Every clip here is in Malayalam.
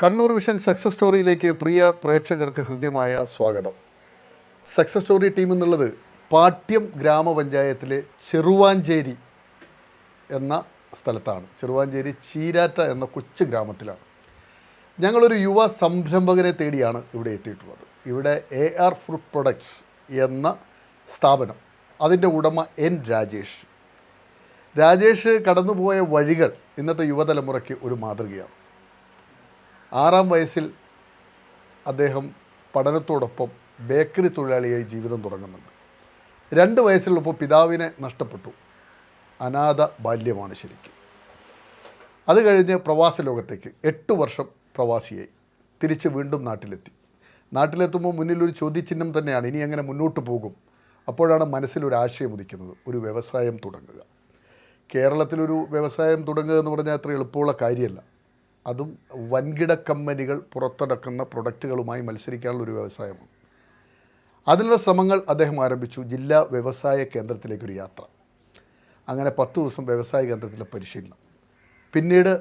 കണ്ണൂർ വിഷൻ സക്സസ് സ്റ്റോറിയിലേക്ക് പ്രിയ പ്രേക്ഷകർക്ക് ഹൃദ്യമായ സ്വാഗതം. സക്സസ് സ്റ്റോറി ടീം എന്നുള്ളത് പാട്യം ഗ്രാമപഞ്ചായത്തിലെ ചെറുവാഞ്ചേരി എന്ന സ്ഥലത്താണ്. ചെറുവാഞ്ചേരി ചീരാറ്റ എന്ന കൊച്ചു ഗ്രാമത്തിലാണ്. ഞങ്ങളൊരു യുവ സംരംഭകരെ തേടിയാണ് ഇവിടെ എത്തിയിട്ടുള്ളത്. ഇവിടെ AR ഫ്രൂട്ട് പ്രൊഡക്ട്സ് എന്ന സ്ഥാപനം, അതിൻ്റെ ഉടമ N രാജേഷ് കടന്നുപോയ വഴികൾ ഇന്നത്തെ യുവതലമുറയ്ക്ക് ഒരു മാതൃകയാണ്. 6-ാം വയസ്സിൽ അദ്ദേഹം പഠനത്തോടൊപ്പം ബേക്കറി തൊഴിലാളിയായി ജീവിതം തുടങ്ങുന്നുണ്ട്. 2 വയസ്സിലുള്ളപ്പോൾ പിതാവിനെ നഷ്ടപ്പെട്ടു. അനാഥ ബാല്യമാണ് ശരിക്കും. അത് കഴിഞ്ഞ് പ്രവാസ ലോകത്തേക്ക് 8 വർഷം പ്രവാസിയായി തിരിച്ച് വീണ്ടും നാട്ടിലെത്തുമ്പോൾ മുന്നിലൊരു ചോദ്യചിഹ്നം തന്നെയാണ്, ഇനി എങ്ങനെ മുന്നോട്ട് പോകും. അപ്പോഴാണ് മനസ്സിലൊരാശയം ഉദിക്കുന്നത്, ഒരു വ്യവസായം തുടങ്ങുക. കേരളത്തിലൊരു വ്യവസായം തുടങ്ങുക എന്ന് പറഞ്ഞാൽ അത്ര എളുപ്പമുള്ള കാര്യമല്ല. അതും വൻകിട കമ്പനികൾ പുറത്തിറക്കുന്ന പ്രൊഡക്റ്റുകളുമായി മത്സരിക്കാനുള്ള ഒരു വ്യവസായമാണ്. അതിനുള്ള ശ്രമങ്ങൾ അദ്ദേഹം ആരംഭിച്ചു. ജില്ലാ വ്യവസായ കേന്ദ്രത്തിലേക്കൊരു യാത്ര. അങ്ങനെ 10 ദിവസം വ്യവസായ കേന്ദ്രത്തിലെ പരിശീലനം. പിന്നീട്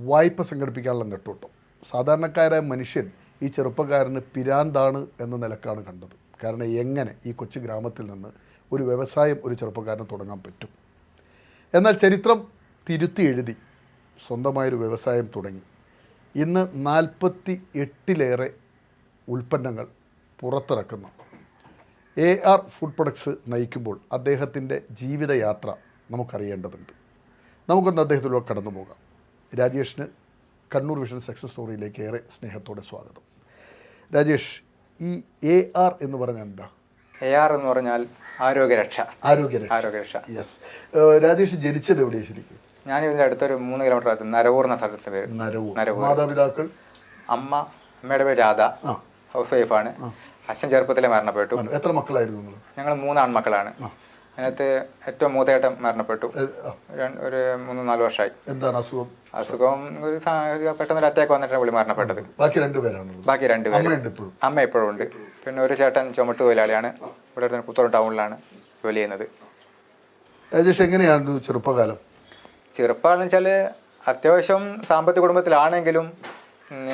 വായ്പ സംഘടിപ്പിക്കാനുള്ള നെട്ടോട്ടം. സാധാരണക്കാരായ മനുഷ്യൻ ഈ ചെറുപ്പക്കാരന് പിരാന്താണ് എന്ന നിലക്കാണ് കണ്ടത്. കാരണം എങ്ങനെ ഈ കൊച്ചു ഗ്രാമത്തിൽ നിന്ന് ഒരു വ്യവസായം ഒരു ചെറുപ്പക്കാരന് തുടങ്ങാൻ പറ്റും. എന്നാൽ ചരിത്രം തിരുത്തി എഴുതി സ്വന്തമായൊരു വ്യവസായം തുടങ്ങി. ഇന്ന് 48ലേറെ ഉൽപ്പന്നങ്ങൾ പുറത്തിറക്കുന്ന AR ഫുഡ് പ്രൊഡക്ട്സ് നയിക്കുമ്പോൾ അദ്ദേഹത്തിൻ്റെ ജീവിതയാത്ര നമുക്കറിയേണ്ടതുണ്ട്. നമുക്കൊന്ന് അദ്ദേഹത്തിലൂടെ കടന്നു പോകാം. രാജേഷിന് കണ്ണൂർ വിഷൻ സക്സസ് സ്റ്റോറിയിലേക്ക് ഏറെ സ്നേഹത്തോടെ സ്വാഗതം. രാജേഷ്, ഈ AR എന്ന് പറഞ്ഞാൽ എന്താ? AR എന്ന് പറഞ്ഞാൽ ആരോഗ്യരക്ഷ. യെസ്. രാജേഷ് ജനിച്ചത് എവിടെയാണ് ശരിക്കും? ഞാൻ ഇതിൻ്റെ അടുത്തൊരു 3 കിലോമീറ്റർ അടുത്ത് നരവൂർ എന്ന സ്ഥലത്തെ പേര്. നരവൂർ. മാതാപിതാക്കൾ? അമ്മയുടെ പേര് രാധ, ഹൗസ് വൈഫാണ്. അച്ഛൻ ചെറുപ്പത്തിലെ മരണപ്പെട്ടു. എത്ര മക്കളായിരുന്നു നിങ്ങൾ? ഞങ്ങൾ 3 ആൺമക്കളാണ്. അതിനകത്ത് ഏറ്റവും മൂത്തയേട്ടൻ മരണപ്പെട്ടു. ഒരു 3-4 വർഷമായി. എന്താണ് അസുഖം? അസുഖം പെട്ടെന്ന് അറ്റാക്ക് വന്നിട്ടാണ് പുള്ളി മരണപ്പെട്ടത്. ബാക്കി 2 പേരാണ്? ബാക്കി 2 പേര്. അമ്മ ഇപ്പോഴും ഉണ്ട്. പിന്നെ ഒരു ചേട്ടൻ ചുമട്ട് തൊഴിലാളിയാണ്. ഇവിടെ പുത്തൂർ ടൗണിലാണ് ജോലി ചെയ്യുന്നത്. രാജേഷ്, എങ്ങനെയാണ് ചെറുപ്പകാലം? ചെറുപ്പകാലം വെച്ചാൽ അത്യാവശ്യം സാമ്പത്തിക കുടുംബത്തിലാണെങ്കിലും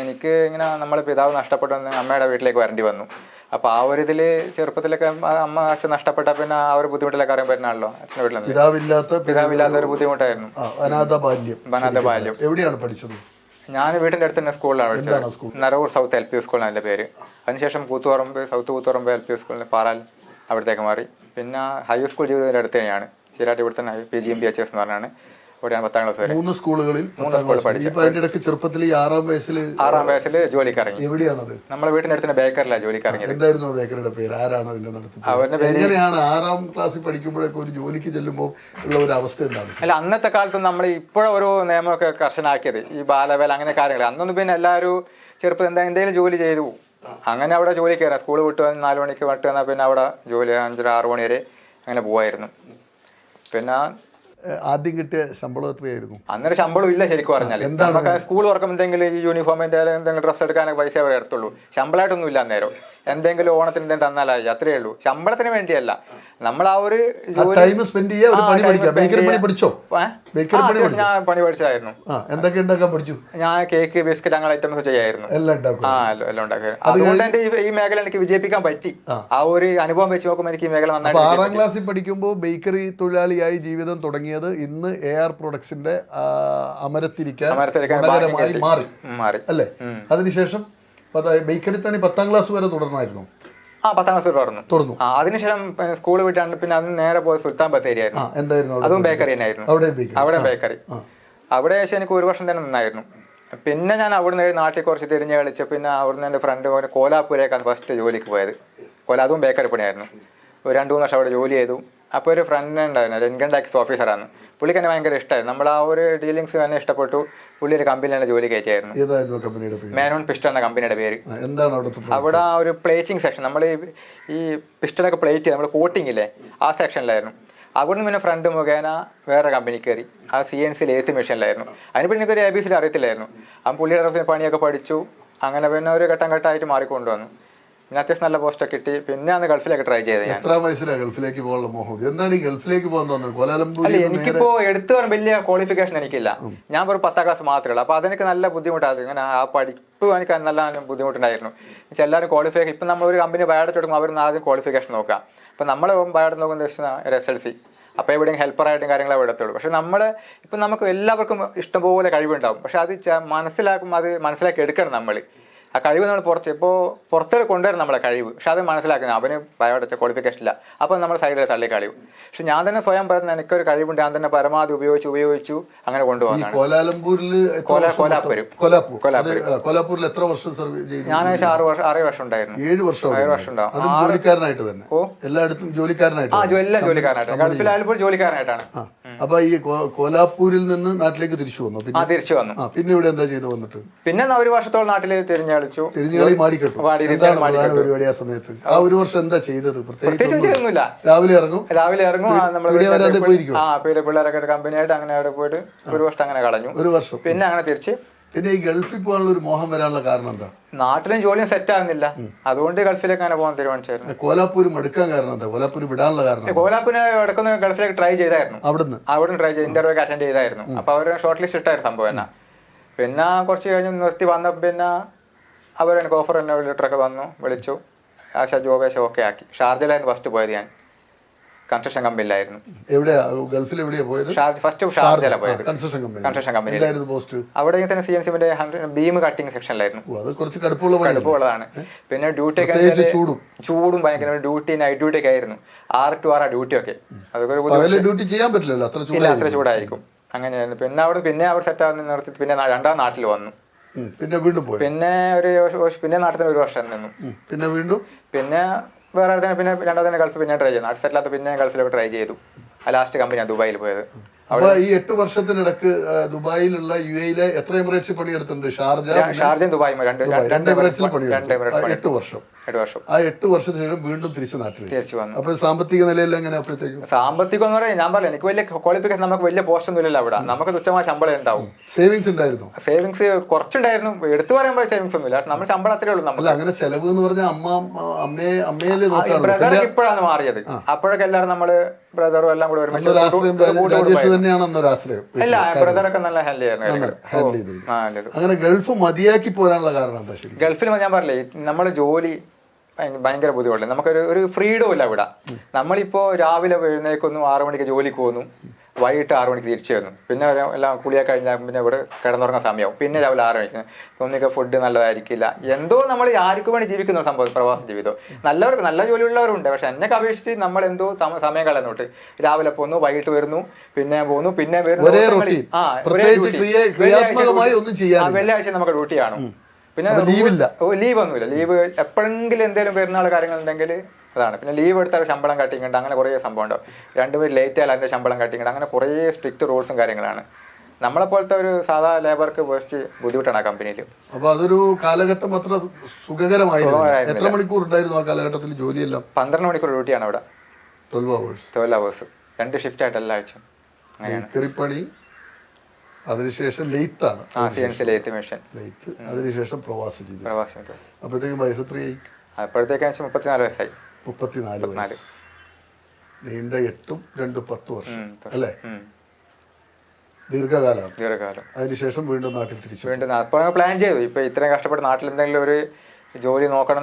എനിക്ക് ഇങ്ങനെ നമ്മളെ പിതാവ് നഷ്ടപ്പെട്ടെന്ന് അമ്മയുടെ വീട്ടിലേക്ക് വരേണ്ടി വന്നു. അപ്പോൾ ആ ഒരു ഇതിൽ ചെറുപ്പത്തിലൊക്കെ അമ്മ അച്ഛൻ നഷ്ടപ്പെട്ട പിന്നെ ആ ഒരു ബുദ്ധിമുട്ടിലൊക്കെ അറിയാൻ പറ്റുന്നതാണല്ലോ. അച്ഛൻ്റെ വീട്ടിൽ പിതാവില്ലാത്ത ഒരു ബുദ്ധിമുട്ടായിരുന്നു. അനാഥ ബാല്യം. എവിടെയാണ് പഠിച്ചത്? ഞാൻ വീട്ടിൻ്റെ അടുത്ത് തന്നെ സ്കൂളിലാണ് പഠിച്ചത്. നരവൂർ സൗത്ത് LP സ്കൂൾ അതിൻ്റെ പേര്. അതിനുശേഷം സൗത്ത് കൂത്തുപറമ്പ് LP സ്കൂളിൽ പാറാൽ അവിടത്തേക്ക് മാറി. പിന്നെ ഹൈസ്കൂൾ ജീവിതത്തിൻ്റെ അടുത്ത് തന്നെയാണ് ചീരാട്ടി. ഇവിടെ തന്നെ PGMBHS എന്ന് പറഞ്ഞാണ്. ഇവിടെയാണ് 10ാം ക്ലാസ് വരെ 3 സ്കൂളുകളിൽ പഠിച്ചു. ചെറുപ്പത്തിൽ 6-ാം വയസ്സിൽ ജോലിക്ക് ഇറങ്ങി. എവിടെയാണത്? നമ്മുടെ വീട്ടിന്റെ അടുത്ത് ബേക്കറിലാണ് ജോലിക്ക് ഇറങ്ങിയത്. എന്തായിരുന്നു ബേക്കറിയുടെ പേര്? ആരാണ് അതിന്റെ നടത്തുന്നത്? എങ്ങനെയാണ് 6-ാം ക്ലാസ്സിൽ പഠിക്കുമ്പോഴൊക്കെ ഒരു ജോലിക്ക് ചെല്ലുമ്പോൾ ഉള്ള ഒരു അവസ്ഥ എന്താണ്? അല്ല, അന്നത്തെ കാലത്ത് നമ്മൾ ഇപ്പോഴൊരു നിയമമൊക്കെ കർശനാക്കിയത് ഈ ബാലവേല അങ്ങനെ കാര്യങ്ങൾ. അന്നൊന്നും പിന്നെ എല്ലാവരും ചെറുപ്പം എന്തെങ്കിലും ജോലി ചെയ്തു. അങ്ങനെ അവിടെ ജോലി കയറാം. സ്കൂൾ വിട്ട് 4 മണിക്ക് വിട്ട് വന്നാൽ പിന്നെ അവിടെ ജോലി 5-6 മണി വരെ അങ്ങനെ പോവായിരുന്നു. പിന്നെ ആദ്യം കിട്ടിയ ശമ്പളം എത്രയായിരുന്നു? അന്നേരം ശമ്പളം ഇല്ല ശരിക്കും പറഞ്ഞാൽ. നമുക്ക് സ്കൂൾ തുറക്കുമ്പോൾ എന്തെങ്കിലും ഈ യൂണിഫോമിന്റെ എന്തെങ്കിലും ഡ്രസ്സ് എടുക്കാനൊക്കെ പൈസ അവരെ എടുത്തുള്ളൂ. ശമ്പളമായിട്ടൊന്നും ഇല്ല അന്നേരം. എന്തെങ്കിലും ഓണത്തിന് എന്തെങ്കിലും തന്നാലായി, അത്രയേ ഉള്ളൂ. ശമ്പളത്തിന് വേണ്ടിയല്ല. നമ്മൾ ആ ഒരു ഞാൻ പണി പഠിച്ചതായിരുന്നു. എന്തൊക്കെ ഉണ്ടാക്കാൻ പഠിച്ചു? ഞാൻ കേക്ക്, ബിസ്ക്കറ്റ് അങ്ങനെ ഐറ്റംസ് ചെയ്യായിരുന്നു. എല്ലാം ഉണ്ടാക്കി. അതുകൊണ്ട് എന്റെ ഈ മേഖല എനിക്ക് വിജയിപ്പിക്കാൻ പറ്റി. ആ ഒരു അനുഭവം വെച്ച് നോക്കുമ്പോൾ എനിക്ക് ഈ മേഖല നന്നായിട്ട്. 6-ാം ക്ലാസ്സിൽ പഠിക്കുമ്പോൾ ബേക്കറി തൊഴിലാളിയായി ജീവിതം തുടങ്ങിയത് ഇന്ന് AR പ്രൊഡക്ട്സിന്റെ അമരത്തിരിക്കാൻ മാറി അല്ലേ? അതിനുശേഷം ബേക്കറി തന്നെ 10ാം ക്ലാസ് വരെ തുടർന്നായിരുന്നു. 10ാം ക്ലാസ് തുടർന്നു. അതിനുശേഷം സ്കൂൾ വിട്ടാണ്ട് പിന്നെ അതിന് നേരെ പോയത് സുൽത്താൻ ബത്തേരി ആയിരുന്നു. എന്തായിരുന്നു? അതും ബേക്കറി തന്നെയായിരുന്നു. അവിടെ ബേക്കറി. അവിടെ ശേഷം എനിക്ക് 1 വർഷം തന്നെ നിന്നായിരുന്നു. പിന്നെ ഞാൻ അവിടുന്ന് നാട്ടിൽ കുറച്ച് തിരിഞ്ഞ് കളിച്ച് പിന്നെ അവിടുന്ന് എൻ്റെ ഫ്രണ്ട് കോലാപ്പൂരേക്കാണ് ഫസ്റ്റ് ജോലിക്ക് പോയത്. അതും ബേക്കറി പണിയായിരുന്നു. ഒരു 2-3 വർഷം അവിടെ ജോലി ചെയ്തു. അപ്പോൾ ഒരു ഫ്രണ്ട് ഉണ്ടായിരുന്നു, ഇൻകം ടാക്സ് ഓഫീസറാണ്. പുള്ളിക്ക് എന്നെ ഭയങ്കര ഇഷ്ടമായിരുന്നു. നമ്മൾ ആ ഒരു ഡീലിങ്സ് തന്നെ ഇഷ്ടപ്പെട്ടു. പുള്ളി ഒരു കമ്പനിയിൽ തന്നെ ജോലിക്ക് കയറ്റിയായിരുന്നു. മേനോൻ പിസ്റ്റൺ എന്ന കമ്പനിയുടെ പേര്. അവിടെ ആ ഒരു പ്ലേറ്റിംഗ് സെക്ഷൻ, നമ്മൾ ഈ പിസ്റ്റണൊക്കെ പ്ലേറ്റ് ചെയ്ത് നമ്മൾ കോട്ടിംഗ് ഇല്ലേ, ആ സെക്ഷനിലായിരുന്നു. അവിടുന്ന് പിന്നെ ഫ്രണ്ട് മുഖേന വേറെ കമ്പനി കയറി. ആ CNC ലേത്ത് മെഷീനിലായിരുന്നു. അതിന് പിന്നെ എനിക്കൊരു ABCD അറിയത്തില്ലായിരുന്നു. ആ പുള്ളിയുടെ പണിയൊക്കെ പഠിച്ചു. അങ്ങനെ പിന്നെ ഒരു ഘട്ടം ഘട്ടമായിട്ട് മാറിക്കൊണ്ടുവന്നു. പിന്നെ അത്യാവശ്യം നല്ല പോസ്റ്റൊക്കെ കിട്ടി. പിന്നെ അന്ന് ഗൾഫിലേക്ക് ട്രൈ ചെയ്തത് ഞാൻ. എത്രാം വയസ്സിലാണ് ഗൾഫിലേക്ക് പോകാനുള്ള മോഹം? എന്താണ് ഈ ഗൾഫിലേക്ക് പോകാൻ തോന്നുന്നത്? കോലാലംപൂർ അല്ല, എനിക്കിപ്പോ എടുത്തു പറഞ്ഞ വലിയ ക്വാളിഫിക്കേഷൻ എനിക്കില്ല. ഞാൻ വെറും 10ാം ക്ലാസ് മാത്രമേ ഉള്ളൂ. അപ്പൊ അതെനിക്ക് നല്ല ബുദ്ധിമുട്ടാണ്. ഇങ്ങനെ ആ പഠിപ്പ് എനിക്ക് നല്ല ബുദ്ധിമുട്ടുണ്ടായിരുന്നു. എല്ലാവരും ക്വാളിഫൈ, ഇപ്പം നമ്മൾ ഒരു കമ്പനി ബയോഡേറ്റ എടുക്കുമ്പോൾ അവർ ആദ്യം ക്വാളിഫിക്കേഷൻ നോക്കാം. അപ്പൊ നമ്മൾ ബയോഡേറ്റ നോക്കുന്ന SLC, അപ്പോൾ എവിടെയും ഹെൽപ്പറായിട്ടും കാര്യങ്ങൾ അവിടെ എടുത്തുള്ളൂ. പക്ഷെ നമ്മൾ ഇപ്പം നമുക്ക് എല്ലാവർക്കും ഇഷ്ടംപോലെ കഴിവുണ്ടാവും. പക്ഷെ അത് മനസ്സിലാക്കുമ്പോൾ അത് മനസ്സിലാക്കി എടുക്കണം നമ്മൾ. ആ കഴിവ് നമ്മൾ പുറത്തേക്ക് കൊണ്ടുവരണം നമ്മളെ കഴിവ്. പക്ഷെ അത് മനസ്സിലാക്കുന്നത് അവന് ബയോഡേറ്റ ക്വാളിഫിക്കേഷൻ ഇല്ല, അപ്പോൾ നമ്മൾ സൈഡിൽ തള്ളി കളയും. പക്ഷെ ഞാൻ തന്നെ സ്വയം പറയുന്നത് എനിക്കൊരു കഴിവുണ്ട്, ഞാൻ തന്നെ പരമാവധി ഉപയോഗിച്ചു അങ്ങനെ കൊണ്ടുപോകുന്നതാണ്. കോലാപ്പൂരിൽ എത്ര വർഷം സർവീസ് ചെയ്തു? ഞാൻ 6 വർഷം ഉണ്ടായിരുന്നു. 7 വർഷം ഉണ്ടാവും. ജോലിക്കാരനായിട്ട് തന്നെ എല്ലായിടത്തും ജോലിക്കാരനായിട്ട്? എല്ലാം ജോലിക്കാരനായിട്ട്. ഗൾഫിലായപ്പോൾ ജോലിക്കാരനായിട്ടാണ്. അപ്പൊ ഈ കോലാപ്പൂരിൽ നിന്ന് നാട്ടിലേക്ക് തിരിച്ചു വന്നു? തിരിച്ചു വന്നു. പിന്നെ ഇവിടെ എന്താ ചെയ്തു വന്നിട്ട്? പിന്നെ 1 വർഷത്തോളം നാട്ടിൽ തിരിഞ്ഞു മാടിക്കെട്ടു. പരിപാടി ആ സമയത്ത് ആ 1 വർഷം എന്താ ചെയ്തത്? പ്രത്യേകിച്ച് ചെയ്തൊന്നുമില്ല. രാവിലെ ഇറങ്ങും പിള്ളേരൊക്കെ കമ്പനിയായിട്ട് അങ്ങനെ അവിടെ പോയിട്ട് 1 വർഷം അങ്ങനെ കളഞ്ഞു. 1 വർഷം. പിന്നെ അങ്ങനെ തിരിച്ച് പിന്നെ ഈ ഗൾഫിൽ പോകാനുള്ള ഒരു മോഹം വരാനുള്ള കാരണം എന്താ? നാട്ടിലും ജോലിയും സെറ്റ് ആകുന്നില്ല, അതുകൊണ്ട് ഗൾഫിലേക്ക് അങ്ങനെ പോകാൻ തീരുമാനിച്ചായിരുന്നു. കോലാപ്പൂർ എടുക്കാൻ കാരണം എന്താ? കോലാപ്പൂർ വിടാനുള്ള കാരണം? കോലാപ്പൂരിന് ഇടക്കുന്ന ഗൾഫിലേക്ക് ട്രൈ ചെയ്തായിരുന്നു. അവിടെ ട്രൈ ചെയ്ത് ഇന്റർവ്യൂ ഒക്കെ അറ്റൻഡ് ചെയ്തായിരുന്നു. അപ്പൊ അവർ ഷോർട്ട് ലിസ്റ്റ് ഇട്ടായിരുന്നു സംഭവം തന്നെ. പിന്നെ കുറച്ച് കഴിഞ്ഞ് നിർത്തി വന്നപ്പോൾ പിന്നെ അവർ എനിക്ക് ഓഫർ തന്നെ ലെറ്ററൊക്കെ വന്നു, വിളിച്ചു. ജോബേശ ഓക്കെ ആക്കി. ഷാർജയിലായിരുന്നു ഫസ്റ്റ് പോയത് ഞാൻ, കൺസ്ട്രക്ഷൻ കമ്പനിയിലായിരുന്നു. ഗൾഫിൽ എവിടെയാ പോയത്? ഫസ്റ്റ് ഷാർജയില പോയത്, കൺസ്ട്രക്ഷൻ കമ്പനി. അവിടെ തന്നെ CNC ബീം കട്ടിങ് സെക്ഷനിലായിരുന്നു. കടുപ്പമുള്ളതാണ്. പിന്നെ ഡ്യൂട്ടി ഒക്കെ ചൂടും ഭയങ്കര ഡ്യൂട്ടി, നൈറ്റ് ഡ്യൂട്ടി ഒക്കെ ആയിരുന്നു. 6 to 6 ഡ്യൂട്ടി ഒക്കെ. അതൊക്കെ ഡ്യൂട്ടി ചെയ്യാൻ പറ്റില്ലല്ലോ, അത്ര ചൂടായിരിക്കും. അങ്ങനെയായിരുന്നു. പിന്നെ അവർ സെറ്റ് ആവുന്ന നിർത്തി പിന്നെ 2ാം നാട്ടിൽ വന്നു. പിന്നെ വീണ്ടും പോയി. പിന്നെ നാട്ടിൽ 1 വർഷം നിന്നു. പിന്നെ വീണ്ടും പിന്നെ വേറെ പിന്നെ 2ാം ഗൾഫ് പിന്നെ ട്രൈ ചെയ്തു. നാട്ടിൽ സെറ്റിലാത്ത പിന്നെ ഗൾഫിലൊക്കെ ട്രൈ ചെയ്തു. ലാസ്റ്റ് കമ്പനിയാണ് ദുബായിൽ പോയത്. അപ്പൊ ഈ 8 വർഷത്തിനിടക്ക് ദുബായിലുള്ള UAE എത്ര എമിറേറ്റ്സിൽ പണിയെടുത്തിട്ടുണ്ട്? ഷാർജയും ദുബായും 2 എമിറേറ്റ്സിൽ പണിയെടുത്തു. 8 വർഷം. ആ 8 വർഷത്തിന് ശേഷം വീണ്ടും തിരിച്ചു വന്നു. അപ്പൊ സാമ്പത്തിക നിലയിൽ എങ്ങനെ? അപ്പോഴത്തേക്കും സാമ്പത്തികം എന്ന് പറയാൻ ഞാൻ പറഞ്ഞു, എനിക്ക് വലിയ ക്വാളിഫിക്കേഷൻ, നമുക്ക് വലിയ പോസ്റ്റ് ഒന്നും ഇല്ലല്ലോ അവിടെ. നമുക്ക് തുച്ഛമായ ശമ്പളം ഉണ്ടാവും. സേവിങ്സ് ഉണ്ടായിരുന്നു? സേവിങ്സ് കുറച്ചുണ്ടായിരുന്നു. എടുത്തു പറയുമ്പോൾ സേവിങ്സ് ഒന്നും ഇല്ല. നമ്മൾ ശമ്പളം അത്രേ ഉള്ളൂ. നമ്മൾ അങ്ങനെ ചെലവ് എന്ന് പറഞ്ഞാൽ ബ്രദർ ഇപ്പോഴാണ് മാറിയത്. അപ്പോഴൊക്കെ എല്ലാവരും നമ്മള് ബ്രദറും എല്ലാം കൂടെ ഒരുമിച്ച് അല്ല, ബ്രദറൊക്കെ നല്ല ഹാൻഡിൽ ചെയ്യായിരുന്നു. അങ്ങനെ ഗൾഫ് മതിയാക്കി പോരാനുള്ള കാരണം എന്താ? ഗൾഫിൽ ഞാൻ പറഞ്ഞില്ലേ, നമ്മള് ജോലി ഭയങ്കര ബുദ്ധിമുട്ടില്ല. നമുക്കൊരു ഫ്രീഡം ഇല്ല ഇവിടെ. നമ്മളിപ്പോ രാവിലെ എഴുന്നേക്കുന്നു, 6 മണിക്ക് ജോലിക്ക് പോകുന്നു, വൈകിട്ട് 6 മണിക്ക് തിരിച്ചു വരുന്നു. പിന്നെ എല്ലാം കുളിയൊക്കെ കഴിഞ്ഞാൽ പിന്നെ ഇവിടെ കിടന്നുറങ്ങാൻ സമയമാവും. പിന്നെ രാവിലെ 6 മണിക്ക് ഒന്നിക്ക് ഫുഡ് നല്ലതായിരിക്കില്ല. എന്തോ നമ്മൾ ആർക്കും വേണ്ടി ജീവിക്കുന്ന സംഭവം പ്രവാസ ജീവിതം. നല്ലവർക്ക് നല്ല ജോലിയുള്ളവരുണ്ട്. പക്ഷെ എന്നെയൊക്കെ അപേക്ഷിച്ച് നമ്മൾ എന്തോ സമയം കളയുന്നുണ്ട്. രാവിലെ പോകുന്നു, വൈകിട്ട് വരുന്നു, പിന്നെ പോകുന്നു, പിന്നെ വരുന്നു. വെള്ളിയാഴ്ച നമുക്ക് ഡ്യൂട്ടിയാണ്. പിന്നെ ലീവ് ഒന്നുമില്ല. ലീവ് എപ്പോഴെങ്കിലും എന്തെങ്കിലും പെരുന്നാൾ കാര്യങ്ങളുണ്ടെങ്കിൽ അതാണ്. പിന്നെ ലീവ് എടുത്താൽ ശമ്പളം കട്ടിങ്ങുണ്ട്. അങ്ങനെ കുറേ സംഭവം ഉണ്ടാവും. 2 പേര് ലേറ്റ് ആയാലും അതിന്റെ ശമ്പളം കട്ടിങ്ങുണ്ട്. അങ്ങനെ കുറേ സ്ട്രിക്റ്റ് റൂൾസും കാര്യങ്ങളാണ്. നമ്മളെ പോലത്തെ ഒരു സാധാ ലേബർക്ക് കുറച്ച് ബുദ്ധിമുട്ടാണ് ആ കമ്പനിയിൽ. അപ്പൊ അതൊരു കാലഘട്ടം അത്ര സുഖകരമായിരുന്നു. എത്ര മണിക്കൂർ ഉണ്ടായിരുന്നു ആ കാലഘട്ടത്തിൽ ജോലിയെല്ലാം? 12 മണിക്കൂർ ഡ്യൂട്ടിയാണ് അവിടെ. 12 hours 2 ഷിഫ്റ്റ് ആയിട്ട് എല്ലാ ആഴ്ചയും. പണി, അതിനുശേഷം ലെയ്ത്താണ്. അതിനുശേഷം പ്രവാസി ജീവിതം. അപ്പോഴത്തേക്കും വയസ്സ് എത്രയായി? അപ്പോഴത്തേക്ക് 34 വയസ്സായി. 34 വയസ്സ്. നീണ്ട 8 2 10 വർഷം അല്ലേ? ദീർഘകാലം. അതിനുശേഷം വീണ്ടും നാട്ടിൽ തിരിച്ചു. അപ്പോൾ പ്ലാൻ ചെയ്തു, ഇപ്പൊ ഇത്രയും കഷ്ടപ്പെട്ട് നാട്ടിൽ എന്തെങ്കിലും ഒരു ജോലി നോക്കണം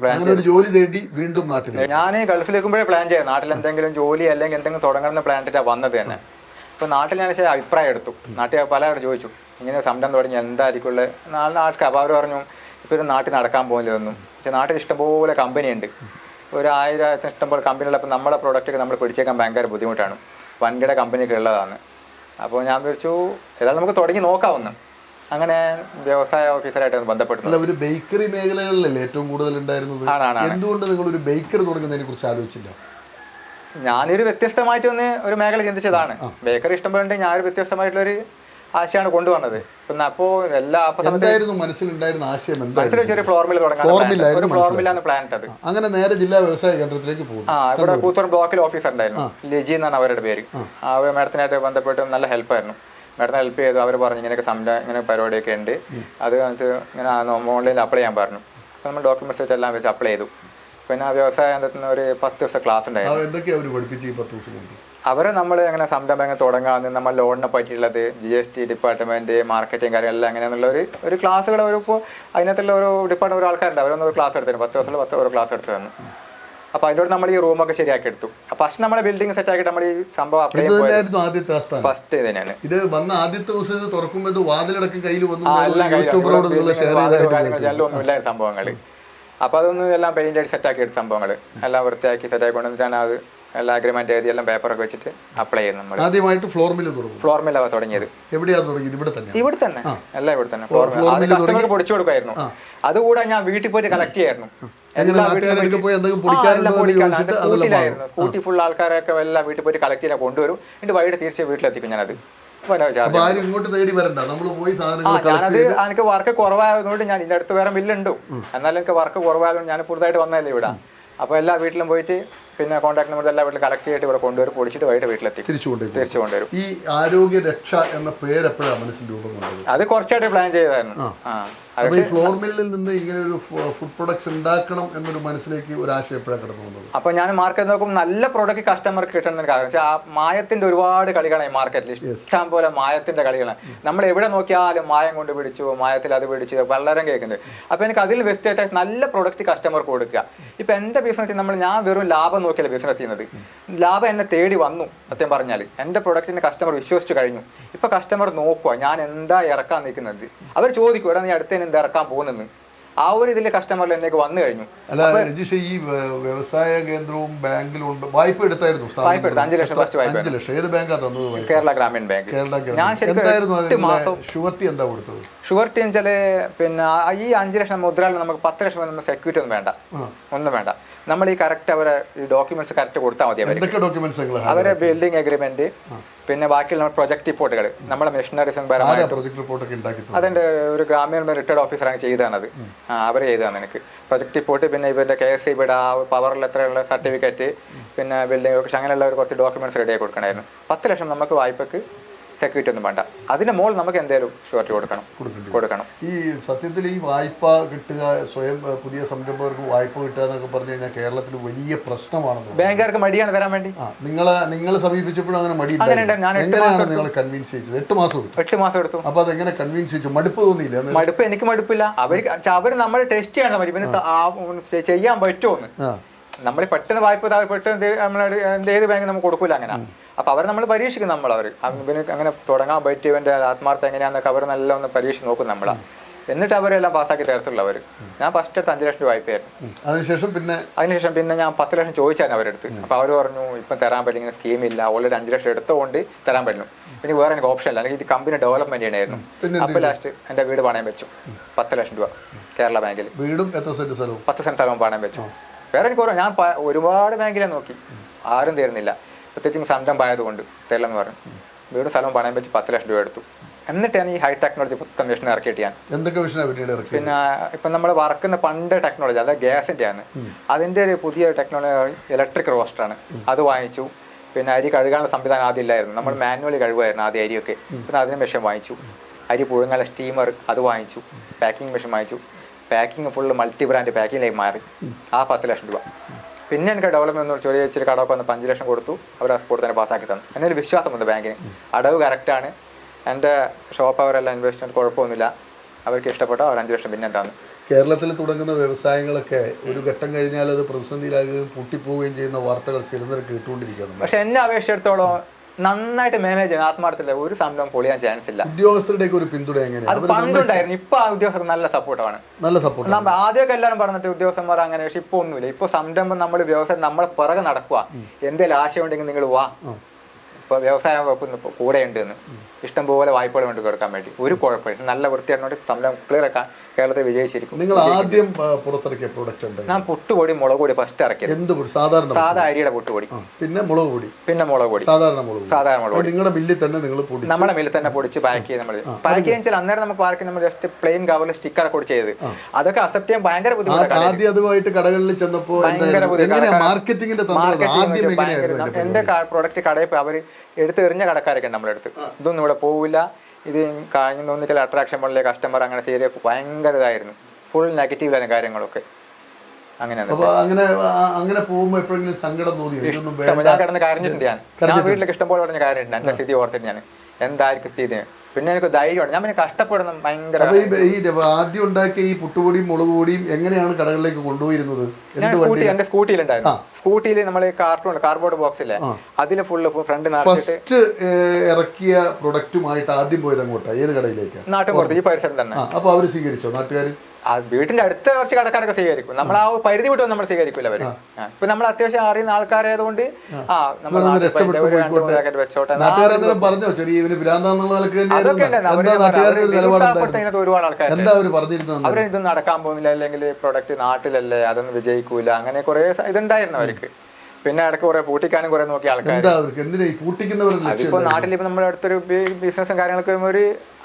പ്ലാൻ ചെയ്തു. ജോലി തേടി വീണ്ടും നാട്ടിൽ. ഞാൻ ഗൾഫിലേക്കുമ്പോഴേ പ്ലാൻ ചെയ്തു നാട്ടിൽ എന്തെങ്കിലും ജോലി അല്ലെങ്കിൽ എന്തെങ്കിലും തുടങ്ങണമെന്ന് പ്ലാൻ ചെയ്തിട്ടാണ് വന്നത് തന്നെ. അപ്പോൾ നാട്ടിൽ ഞാൻ അഭിപ്രായം എടുത്തു. നാട്ടിൽ പലരും ചോദിച്ചു ഇങ്ങനെ സംരംഭം തുടങ്ങി എന്തായിരിക്കും നാളെ ആൾക്കാർ. അപ്പോൾ അവർ പറഞ്ഞു ഇപ്പോൾ ഒരു നാട്ടിൽ നടക്കാൻ പോകുന്നതൊന്നും. പക്ഷേ നാട്ടിൽ ഇഷ്ടംപോലെ കമ്പനിയുണ്ട്, ഒരു 1000 ഇഷ്ടംപോലെ കമ്പനികൾ. അപ്പോൾ നമ്മുടെ പ്രോഡക്റ്റൊക്കെ നമ്മൾ പിടിച്ചേക്കാൻ ഭയങ്കര ബുദ്ധിമുട്ടാണ്, വൻകിട കമ്പനിയൊക്കെ ഉള്ളതാണ്. അപ്പോൾ ഞാൻ വിളിച്ചു ഏതായാലും നമുക്ക് തുടങ്ങി നോക്കാവുന്ന. അങ്ങനെ വ്യവസായ ഓഫീസറായിട്ട് ബന്ധപ്പെട്ടു. ഒരു ബേക്കറി മേഖലകളിലല്ലേ ഏറ്റവും കൂടുതൽ ഉണ്ടായിരുന്നത്? എന്തുകൊണ്ട് നിങ്ങൾ ഒരു ബേക്കറി തുടങ്ങുന്നതിനെ കുറിച്ച് ആലോചിച്ചില്ല? ഞാനൊരു വ്യത്യസ്തമായിട്ടൊന്ന് ഒരു മേഖല ചിന്തിച്ചതാണ്. ബേക്കറി ഇഷ്ടംപോലെ ഞാനൊരു വ്യത്യസ്തമായിട്ടുള്ളൊരു ആശയമാണ് കൊണ്ടുവന്നത്. പിന്നെ അപ്പോ മനസ്സിലുണ്ടായിരുന്ന ആശയം ചെറിയ ഫ്ലോർമിൽ തുടങ്ങാൻ പ്ലാൻ ഇട്ടത്. അങ്ങനെ നേരെ ജില്ലാ വ്യവസായ കേന്ദ്രത്തിലേക്ക് പോകും. ഇവിടെ കൂത്തുപറമ്പ് ബ്ലോക്കിൽ ഓഫീസർ ഉണ്ടായിരുന്നു, ലിജി എന്നാണ് അവരുടെ പേര്. അവർ മാഡത്തിനായിട്ട് ബന്ധപ്പെട്ട് നല്ല ഹെൽപ്പായിരുന്നു. മാഡത്തിനെ ഹെൽപ്പ് ചെയ്തു. അവർ പറഞ്ഞു ഇങ്ങനെയൊക്കെ ഇങ്ങനെ പരിപാടിയൊക്കെ ഉണ്ട്, അത് ഇങ്ങനെ ഓൺലൈനിൽ അപ്ലൈ ചെയ്യാൻ പറഞ്ഞു. അപ്പോൾ നമ്മൾ ഡോക്യുമെന്റ്സ് വെച്ച് എല്ലാം വെച്ച് അപ്ലൈ ചെയ്തു. പിന്നെ വ്യവസായത്തിന് ഒരു 10 ദിവസം ക്ലാസ് ഉണ്ടായിരുന്നു. അവരെ നമ്മൾ എങ്ങനെ സംരംഭങ്ങൾ തുടങ്ങാമെന്ന്, നമ്മൾ ലോണിനെ പറ്റിയുള്ളത്, GST ഡിപ്പാർട്ട്മെന്റ്, മാർക്കറ്റിംഗ് കാര്യമെല്ലാം എങ്ങനെയാണെന്നുള്ള ഒരു ക്ലാസ്സുകൾ ഇപ്പോൾ അതിനകത്തുള്ള ഒരു ഡിപ്പാർട്ട്മെന്റ് ഒരു ആൾക്കാരുണ്ട്, അവരൊന്നും ഒരു ക്ലാസ് എടുത്തിരുന്നു. 10 ദിവസം ഒരു ക്ലാസ് എടുത്തു തന്നു. അപ്പോൾ അതിൻ്റെ നമ്മൾ ഈ റൂമൊക്കെ ശരിയാക്കി എടുത്തു. ഫസ്റ്റ് നമ്മളെ ബിൽഡിംഗ് സെറ്റ് ആക്കിയിട്ട് നമ്മൾ ഈ സംഭവം അപ്ലൈ ഫസ്റ്റ് തന്നെയാണ്. ഇത് വന്ന ആദ്യത്തെ ദിവസം തുറക്കുമ്പോൾ വാതിലടക്കം കയ്യിൽ വന്നു, ഒന്നും ഇല്ല സംഭവങ്ങൾ. അപ്പോൾ അതൊന്നും എല്ലാം പെയിന്റ് ആയിട്ട് സെറ്റാക്കി എടുത്ത സംഭവങ്ങൾ എല്ലാം വൃത്തിയാക്കി സെറ്റാക്കി കൊണ്ടുവന്നിട്ടാണ് അത് എല്ലാ അഗ്രിമെന്റ് എഴുതി എല്ലാം പേപ്പറൊക്കെ വെച്ചിട്ട് അപ്ലൈ ചെയ്ത് നമ്മൾ ആദ്യമായിട്ട് ഫ്ലോർ മില്ലാണ് തുടങ്ങിയത്. ഇവിടെ തന്നെ എല്ലാം ഇവിടെ തന്നെ കസ്റ്റമർക്ക് പൊടിച്ചു കൊടുക്കായിരുന്നു. അതുകൂടെ ഞാൻ വീട്ടിൽ പോയിട്ട് കളക്ട് ചെയ്യായിരുന്നു. സ്കൂട്ടി ഫുൾ ആൾക്കാരൊക്കെ എല്ലാം വീട്ടിൽ പോയിട്ട് കളക്ട് ചെയ്യാൻ കൊണ്ടുവരും. എന്നിട്ട് വൈകിട്ട് തീർച്ചയായും വീട്ടിലെത്തിക്കും ഞാനത്. ഞാനത് എനിക്ക് വർക്ക് കുറവായതുകൊണ്ട് ഞാൻ ഇതിന്റെ അടുത്ത് വേറെ മില്ലുണ്ട്, എന്നാലും എനിക്ക് വർക്ക് കുറവായതുകൊണ്ട് ഞാൻ പുതുതായിട്ട് വന്നതല്ലേ ഇവിടെ. അപ്പോൾ എല്ലാ വീട്ടിലും പോയിട്ട് പിന്നെ കോൺടാക്ട് നമ്പർ എല്ലാ വീട്ടിലും കളക്ട് ചെയ്തിട്ട് ഇവിടെ കൊണ്ടുവരും, പൊടിച്ചിട്ട് വൈകിട്ട് വീട്ടിലെത്തി തിരിച്ചു കൊണ്ടുവരും. ഈ ആരോഗ്യ രക്ഷ എന്ന പേര് എപ്പോഴാണ് മനസ്സിൽ രൂപം കൊണ്ടത്? അത് കുറച്ചായിട്ട് പ്ലാൻ ചെയ്തായിരുന്നു. ഈ ഫ്ലോർ മില്ലിൽ നിന്ന് ഇങ്ങനെ ഒരു ഫുഡ് പ്രൊഡക്ട്സ് ഉണ്ടാക്കണം എന്നൊരു മനസ്സിലേക്ക് ഒരു ആശയം എപ്പോഴാണ് കടന്നു വന്നത്? അപ്പൊ ഞാൻ മാർക്കറ്റ് നോക്കുമ്പോൾ നല്ല പ്രോഡക്റ്റ് കസ്റ്റമർക്ക് കിട്ടുന്ന കാരണം ആ മായത്തിന്റെ ഒരുപാട് കളികളാണ് ഈ മാർക്കറ്റിൽ. ഇഷ്ടം പോലെ മായത്തിന്റെ കളികളാണ്. നമ്മൾ എവിടെ നോക്കിയാലും മായം കൊണ്ട് പിടിച്ചു, മായത്തിൽ അത് പിടിച്ചു, വളരെ കേൾക്കുന്നുണ്ട്. അപ്പൊ എനിക്ക് അതിൽ ബെസ്റ്റ് നല്ല പ്രൊഡക്റ്റ് കസ്റ്റമർക്ക് കൊടുക്കുക. ഇപ്പൊ എന്റെ ബിസിനസ് ഞാൻ വെറും ലാഭം നോക്കിയല്ല ബിസിനസ് ചെയ്യുന്നത്. ലാഭം എന്നെ തേടി വന്നു. സത്യം പറഞ്ഞാൽ എന്റെ പ്രൊഡക്റ്റിനെ കസ്റ്റമർ വിശ്വസിച്ച് കഴിഞ്ഞു. ഇപ്പൊ കസ്റ്റമർ നോക്കുക ഞാൻ എന്താ ഇറക്കാൻ നിൽക്കുന്നത്. അവർ ചോദിക്കും എടാ നീ അടുത്ത എന്താ ഇറക്കാൻ പോകുന്നെന്ന്. ആ ഒരു ഇതിലെ കസ്റ്റമറിൽ എന്നേക്ക് വന്നു കഴിഞ്ഞു. അല്ല രജീഷ്, ഈ വ്യവസായ കേന്ദ്രവും ബാങ്കിലും ഉണ്ട്, വായ്പ എടുത്തായിരുന്നു? വായ്പ എടുത്തു 5 ലക്ഷം ഫസ്റ്റ് വായ്പ. 5 ലക്ഷം ഏത് ബാങ്കാ തന്നത്? കേരള ഗ്രാമീൺ ബാങ്ക്. ഞാൻ ഷുവർട്ടി എന്താ കൊടുത്തത്? ഷുവർട്ടി വെച്ചാൽ പിന്നെ ഈ 5 ലക്ഷം മുദ്രയിൽ നമുക്ക് 10 ലക്ഷം നമുക്ക് സെക്യൂരിറ്റി ഒന്നും വേണ്ട. നമ്മൾ ഈ കറക്റ്റ് അവരെ ഈ ഡോക്യുമെന്റ്സ് കറക്റ്റ് കൊടുത്താൽ മതി. അവരെ ബിൽഡിംഗ് അഗ്രിമെന്റ്, പിന്നെ ബാക്കിയുള്ള നമ്മുടെ പ്രൊജക്ട് റിപ്പോർട്ടുകൾ, നമ്മുടെ മെഷീനറീസും അതിന്റെ ഒരു ഗ്രാമീണ റിട്ടയർഡ് ഓഫീസറാണ് ചെയ്തതാണത്. അവർ ചെയ്തതാണ് എനിക്ക് പ്രൊജക്ട് റിപ്പോർട്ട്. പിന്നെ ഇവരുടെ KSE പവറിൽ എത്രയുള്ള സർട്ടിഫിക്കറ്റ്, പിന്നെ ബിൽഡിംഗ് ഒക്കെ അങ്ങനെയുള്ള കുറച്ച് ഡോക്യുമെന്റ്സ് റെഡി ആയി കൊടുക്കണമായിരുന്നു. 10 ലക്ഷം നമുക്ക് വായ്പക്ക് സെക്യൂരിറ്റി ഒന്നും വേണ്ട. അതിന് മുകളിൽ നമുക്ക് എന്തെങ്കിലും ഷുവർട്ടി കൊടുക്കണം. ഈ സത്യത്തിൽ ഈ വായ്പ കിട്ടുക, സ്വയം പുതിയ സംരംഭകർക്ക് വായ്പ കിട്ടുക എന്നൊക്കെ പറഞ്ഞു കഴിഞ്ഞാൽ കേരളത്തിൽ വലിയ പ്രശ്നമാണെന്ന്. ബാങ്കുകാർക്ക് മടിയാണ് തരാൻ വേണ്ടി. നിങ്ങളെ സമീപിച്ചപ്പോഴും അങ്ങനെ മടി നിങ്ങളെ കൺവിൻസ് ചെയ്തത്? 8 മാസം എടുത്തു. അപ്പൊ അതെങ്ങനെ കൺവിൻസ് ചെയ്തു? മടുപ്പ് തോന്നിയില്ല? എനിക്ക് മടുപ്പില്ല. അവര് നമ്മൾ ടെസ്റ്റ് ചെയ്യണം പിന്നെ ചെയ്യാൻ പറ്റുമോന്ന്. നമ്മൾ പെട്ടെന്ന് വായ്പ പെട്ടെന്ന് ഏത് ബാങ്ക് നമുക്ക് കൊടുക്കൂല അങ്ങനെ. അപ്പൊ അവർ നമ്മൾ പരീക്ഷിക്കും. അവർ അങ്ങനെ തുടങ്ങാൻ പറ്റിയവന്റെ ആത്മാർത്ഥം എങ്ങനെയാന്നൊക്കെ അവർ നല്ല ഒന്ന് പരീക്ഷിച്ച് നോക്കും നമ്മളാ. എന്നിട്ട് അവരെല്ലാം പാസ്സാക്കി തരത്തുള്ളവർ. ഞാൻ ഫസ്റ്റ് എടുത്ത് 5 ലക്ഷം രൂപ വായ്പയായിരുന്നു. അതിനുശേഷം പിന്നെ ഞാൻ 10 ലക്ഷം ചോദിച്ചായിരുന്നു അവരെടുത്ത്. അപ്പൊ അവർ പറഞ്ഞു ഇപ്പം തരാൻ പറ്റില്ല, ഇങ്ങനെ സ്കീമില്ല, ഓൾറെഡി 5 ലക്ഷം എടുത്തുകൊണ്ട് തരാൻ പറ്റും. പിന്നെ വേറെ എനിക്ക് ഓപ്ഷൻ ഇല്ല, അല്ലെങ്കിൽ ഇത് കമ്പനി ഡെവലപ്മെന്റ് ചെയ്യണമായിരുന്നു. അപ്പൊ ലാസ്റ്റ് എന്റെ വീട് പണയം വെച്ചു 10 ലക്ഷം രൂപ കേരള ബാങ്കിൽ. 10 സെന്റ് സ്ഥലവും പണയം വെച്ചു. വേറെ എനിക്ക് ഞാൻ ഒരുപാട് ബാങ്കിലെ നോക്കി, ആരും തരുന്നില്ല. പ്രത്യേകിച്ച് സംരംഭമായതുകൊണ്ട് തരില്ലെന്ന് പറഞ്ഞു. വീടും സ്ഥലവും പണയം വെച്ച് 10 ലക്ഷം രൂപ എടുത്തു. എന്നിട്ടാണ് ഈ ഹൈ ടെക്നോളജി പുത്തൻ മെഷീൻ ഇറക്കിയിട്ട് ഞാൻ. പിന്നെ ഇപ്പം നമ്മൾ വറക്കുന്ന പണ്ട് ടെക്നോളജി, അതായത് ഗ്യാസിന്റെ ആണ്. അതിന്റെ ഒരു പുതിയ ടെക്നോളജി ഇലക്ട്രിക് റോസ്റ്ററാണ്. അത് വാങ്ങിച്ചു. പിന്നെ അരി കഴുകാനുള്ള സംവിധാനം ആദ്യം ഇല്ലായിരുന്നു. നമ്മൾ മാനുവലി കഴുകുമായിരുന്നു ആദ്യം അരിയൊക്കെ. പിന്നെ അതിന് മെഷീൻ വാങ്ങിച്ചു. അരി പുഴുങ്ങാനുള്ള സ്റ്റീമർ അത് വാങ്ങിച്ചു. പാക്കിംഗ് മെഷീൻ വാങ്ങിച്ചു. പാക്കിംഗ് ഫുള്ള് മൾട്ടി ബ്രാൻഡ് പാക്കിങ്ങിലേക്ക് മാറി. ആ 10 ലക്ഷം രൂപ. പിന്നെ എനിക്ക് ഡെവലപ്മെന്റ് ചെറിയ ഇച്ചിരി കടമൊക്കെ വന്ന് 5 ലക്ഷം കൊടുത്തു. അവർ ആ സ്പോർട്ട് തന്നെ പാസ്സാക്കി തന്നു. എന്നൊരു വിശ്വാസമുണ്ട് ബാങ്കിന്. അടവ് കറക്റ്റാണ്. എൻ്റെ ഷോപ്പ് അവരെല്ലാം ഇൻവെസ്റ്റ്മെന്റ് കുഴപ്പമൊന്നുമില്ല. അവർക്ക് ഇഷ്ടപ്പെട്ടോ അവർ 5 ലക്ഷം പിന്നെ എന്താണ്. കേരളത്തിൽ തുടങ്ങുന്ന വ്യവസായങ്ങളൊക്കെ ഒരു ഘട്ടം കഴിഞ്ഞാൽ അത് പ്രതിസന്ധിയിലാകുകയും പൂട്ടിപ്പോവുകയും ചെയ്യുന്ന വാർത്തകൾ സ്ഥിരം കേട്ടുകൊണ്ടിരിക്കുന്നു. പക്ഷെ എന്നെ അപേക്ഷിച്ചിടത്തോളം നന്നായിട്ട് മാനേജ് ചെയ്യാൻ ആത്മാർത്ഥത്തില്ല. ഒരു സംരംഭം പൊളിയാൻ ചാൻസ് ഇല്ല. ഉദ്യോഗസ്ഥരുടെ ഒരു പിന്തുണ എങ്ങനെയാണ്? അത് പണ്ടുണ്ടായിരുന്നു. ഇപ്പൊ ആ ഉദ്യോഗസ്ഥർ നല്ല സപ്പോർട്ടാണ്. ആദ്യമൊക്കെ എല്ലാവരും പറഞ്ഞിട്ട് ഉദ്യോഗസ്ഥന്മാർ അങ്ങനെ. പക്ഷെ ഇപ്പൊ ഒന്നുമില്ല. ഇപ്പൊ സംരംഭം നമ്മൾ വ്യവസായം നമ്മളെ പിറകെ നടക്കുക. എന്തെങ്കിലും ആശയം ഉണ്ടെങ്കിൽ നിങ്ങൾ വാ, ഇപ്പൊ വ്യവസായ വകുപ്പ് കൂടെ ഉണ്ട് എന്ന്. ഇഷ്ടംപോലെ വായ്പകൾ കൊണ്ട് കൊടുക്കാൻ വേണ്ടി ഒരു കുഴപ്പമില്ല. നല്ല വൃത്തിയായിട്ട് സംരംഭം ക്ലിയർ ആക്കാൻ കേരളത്തിൽ വിജയിച്ചിരിക്കും. നിങ്ങൾ ആദ്യം പുറത്തിറക്കിയ പ്രോഡക്റ്റ് എന്താ? ഞാൻ പുട്ടുപൊടി മുളക് പൊടി ഫസ്റ്റ് ഇറക്കിയത്. സാധാ അരിയുടെ പുട്ടുപൊടി, പിന്നെ മുളക് പൊടി, സാധാരണ മുളക് പൊടി. നിങ്ങളുടെ മില്ലിൽ തന്നെ നമ്മുടെ മില്ലിൽ തന്നെ പൊടിച്ച് പാക്ക് ചെയ്ത് നമ്മൾ പാക്ക് ചെയ്യാൻ അന്നേരം നമുക്ക് പാർക്ക് നമ്മൾ ജസ്റ്റ് പ്ലെയിൻ കവറിൽ സ്റ്റിക്കർ കൂടി ചെയ്ത് അതൊക്കെ അക്സെപ്റ്റ് ചെയ്യാൻ ഭയങ്കര ബുദ്ധിമുട്ടാണ്. ആദ്യം അതുമായിട്ട് കടകളിൽ ചെന്നപ്പോൾ ഭയങ്കര എന്റെ പ്രോഡക്റ്റ് കടയിൽ പോയി അവർ എടുത്ത് എറിഞ്ഞ കടക്കാരൊക്കെ നമ്മളെടുത്ത് ഇതൊന്നും ഇവിടെ പോവില്ല, ഇത് കഴിഞ്ഞ തോന്നിക്കൽ അട്രാക്ഷൻ പോലെ കസ്റ്റമർ അങ്ങനെ ശരിയാ ഭയങ്കര ഇതായിരുന്നു. ഫുൾ നെഗറ്റീവിലാണ് കാര്യങ്ങളൊക്കെ. അപ്പൊ അങ്ങനെ പോകുമ്പോ എപ്പോഴെങ്കിലും സങ്കടം തോന്നിയോ? ഞാൻ കിടന്ന് കരഞ്ഞിട്ടുണ്ട്. ഞാൻ വീട്ടിലേക്ക് ഇഷ്ടം പോലെ പറഞ്ഞ കാര്യമുണ്ട് എന്റെ സ്ഥിതി ഓർത്തിട്ട്. ഞാൻ എന്തായിരിക്കും സ്ഥിതി, പിന്നെ എനിക്ക് ധൈര്യമാണ്. ഞാൻ പിന്നെ കഷ്ടപ്പെടുന്ന ഭയങ്കര. ഈ ആദ്യം ഉണ്ടാക്കിയ ഈ പുട്ടുപൊടിയും മുളക് പൊടിയും എങ്ങനെയാണ് കടകളിലേക്ക് കൊണ്ടുപോയിരുന്നത്? എന്റെ സ്കൂട്ടിയിലുണ്ടായിരുന്നു. സ്കൂട്ടിയിൽ നമ്മൾ കാർഡ്ബോർഡ് ബോക്സില്ലേ, അതില് ഫുള്ള് ഫ്രണ്ട് ഫസ്റ്റ് ഇറക്കിയ പ്രൊഡക്റ്റുമായിട്ട് ആദ്യം പോയത് അങ്ങോട്ടാ? ഏത് കടയിലേക്കാണ്? നാട്ടുപുറത്ത്, ഈ പരിസരം തന്നെ. അപ്പൊ അവര് സ്വീകരിച്ചോ നാട്ടുകാർ? വീട്ടിന്റെ അടുത്ത കുറച്ച് കടക്കാരൊക്കെ സ്വീകരിക്കും. നമ്മൾ ആ പരിധി വിട്ടൊന്നും നമ്മൾ സ്വീകരിക്കില്ല അവര്. ഇപ്പൊ നമ്മൾ അത്യാവശ്യം അറിയുന്ന ആൾക്കാരായതുകൊണ്ട് പറഞ്ഞോ ചെറിയ ഒരുപാട് ആൾക്കാർ അവരിതൊന്നും നടക്കാൻ പോകുന്നില്ല, അല്ലെങ്കിൽ പ്രൊഡക്റ്റ് നാട്ടിലല്ലേ, അതൊന്നും വിജയിക്കൂല, അങ്ങനെ കുറെ ഇതുണ്ടായിരുന്നു അവർക്ക്. പിന്നെ ഇടയ്ക്ക് കുറെ പൂട്ടിക്കാനും കുറെ നോക്കിയ ആൾക്കാർ. അതിപ്പോ നാട്ടിലിപ്പോ നമ്മുടെ അടുത്തൊരു ബിസിനസ്സും കാര്യങ്ങളൊക്കെ ഒരു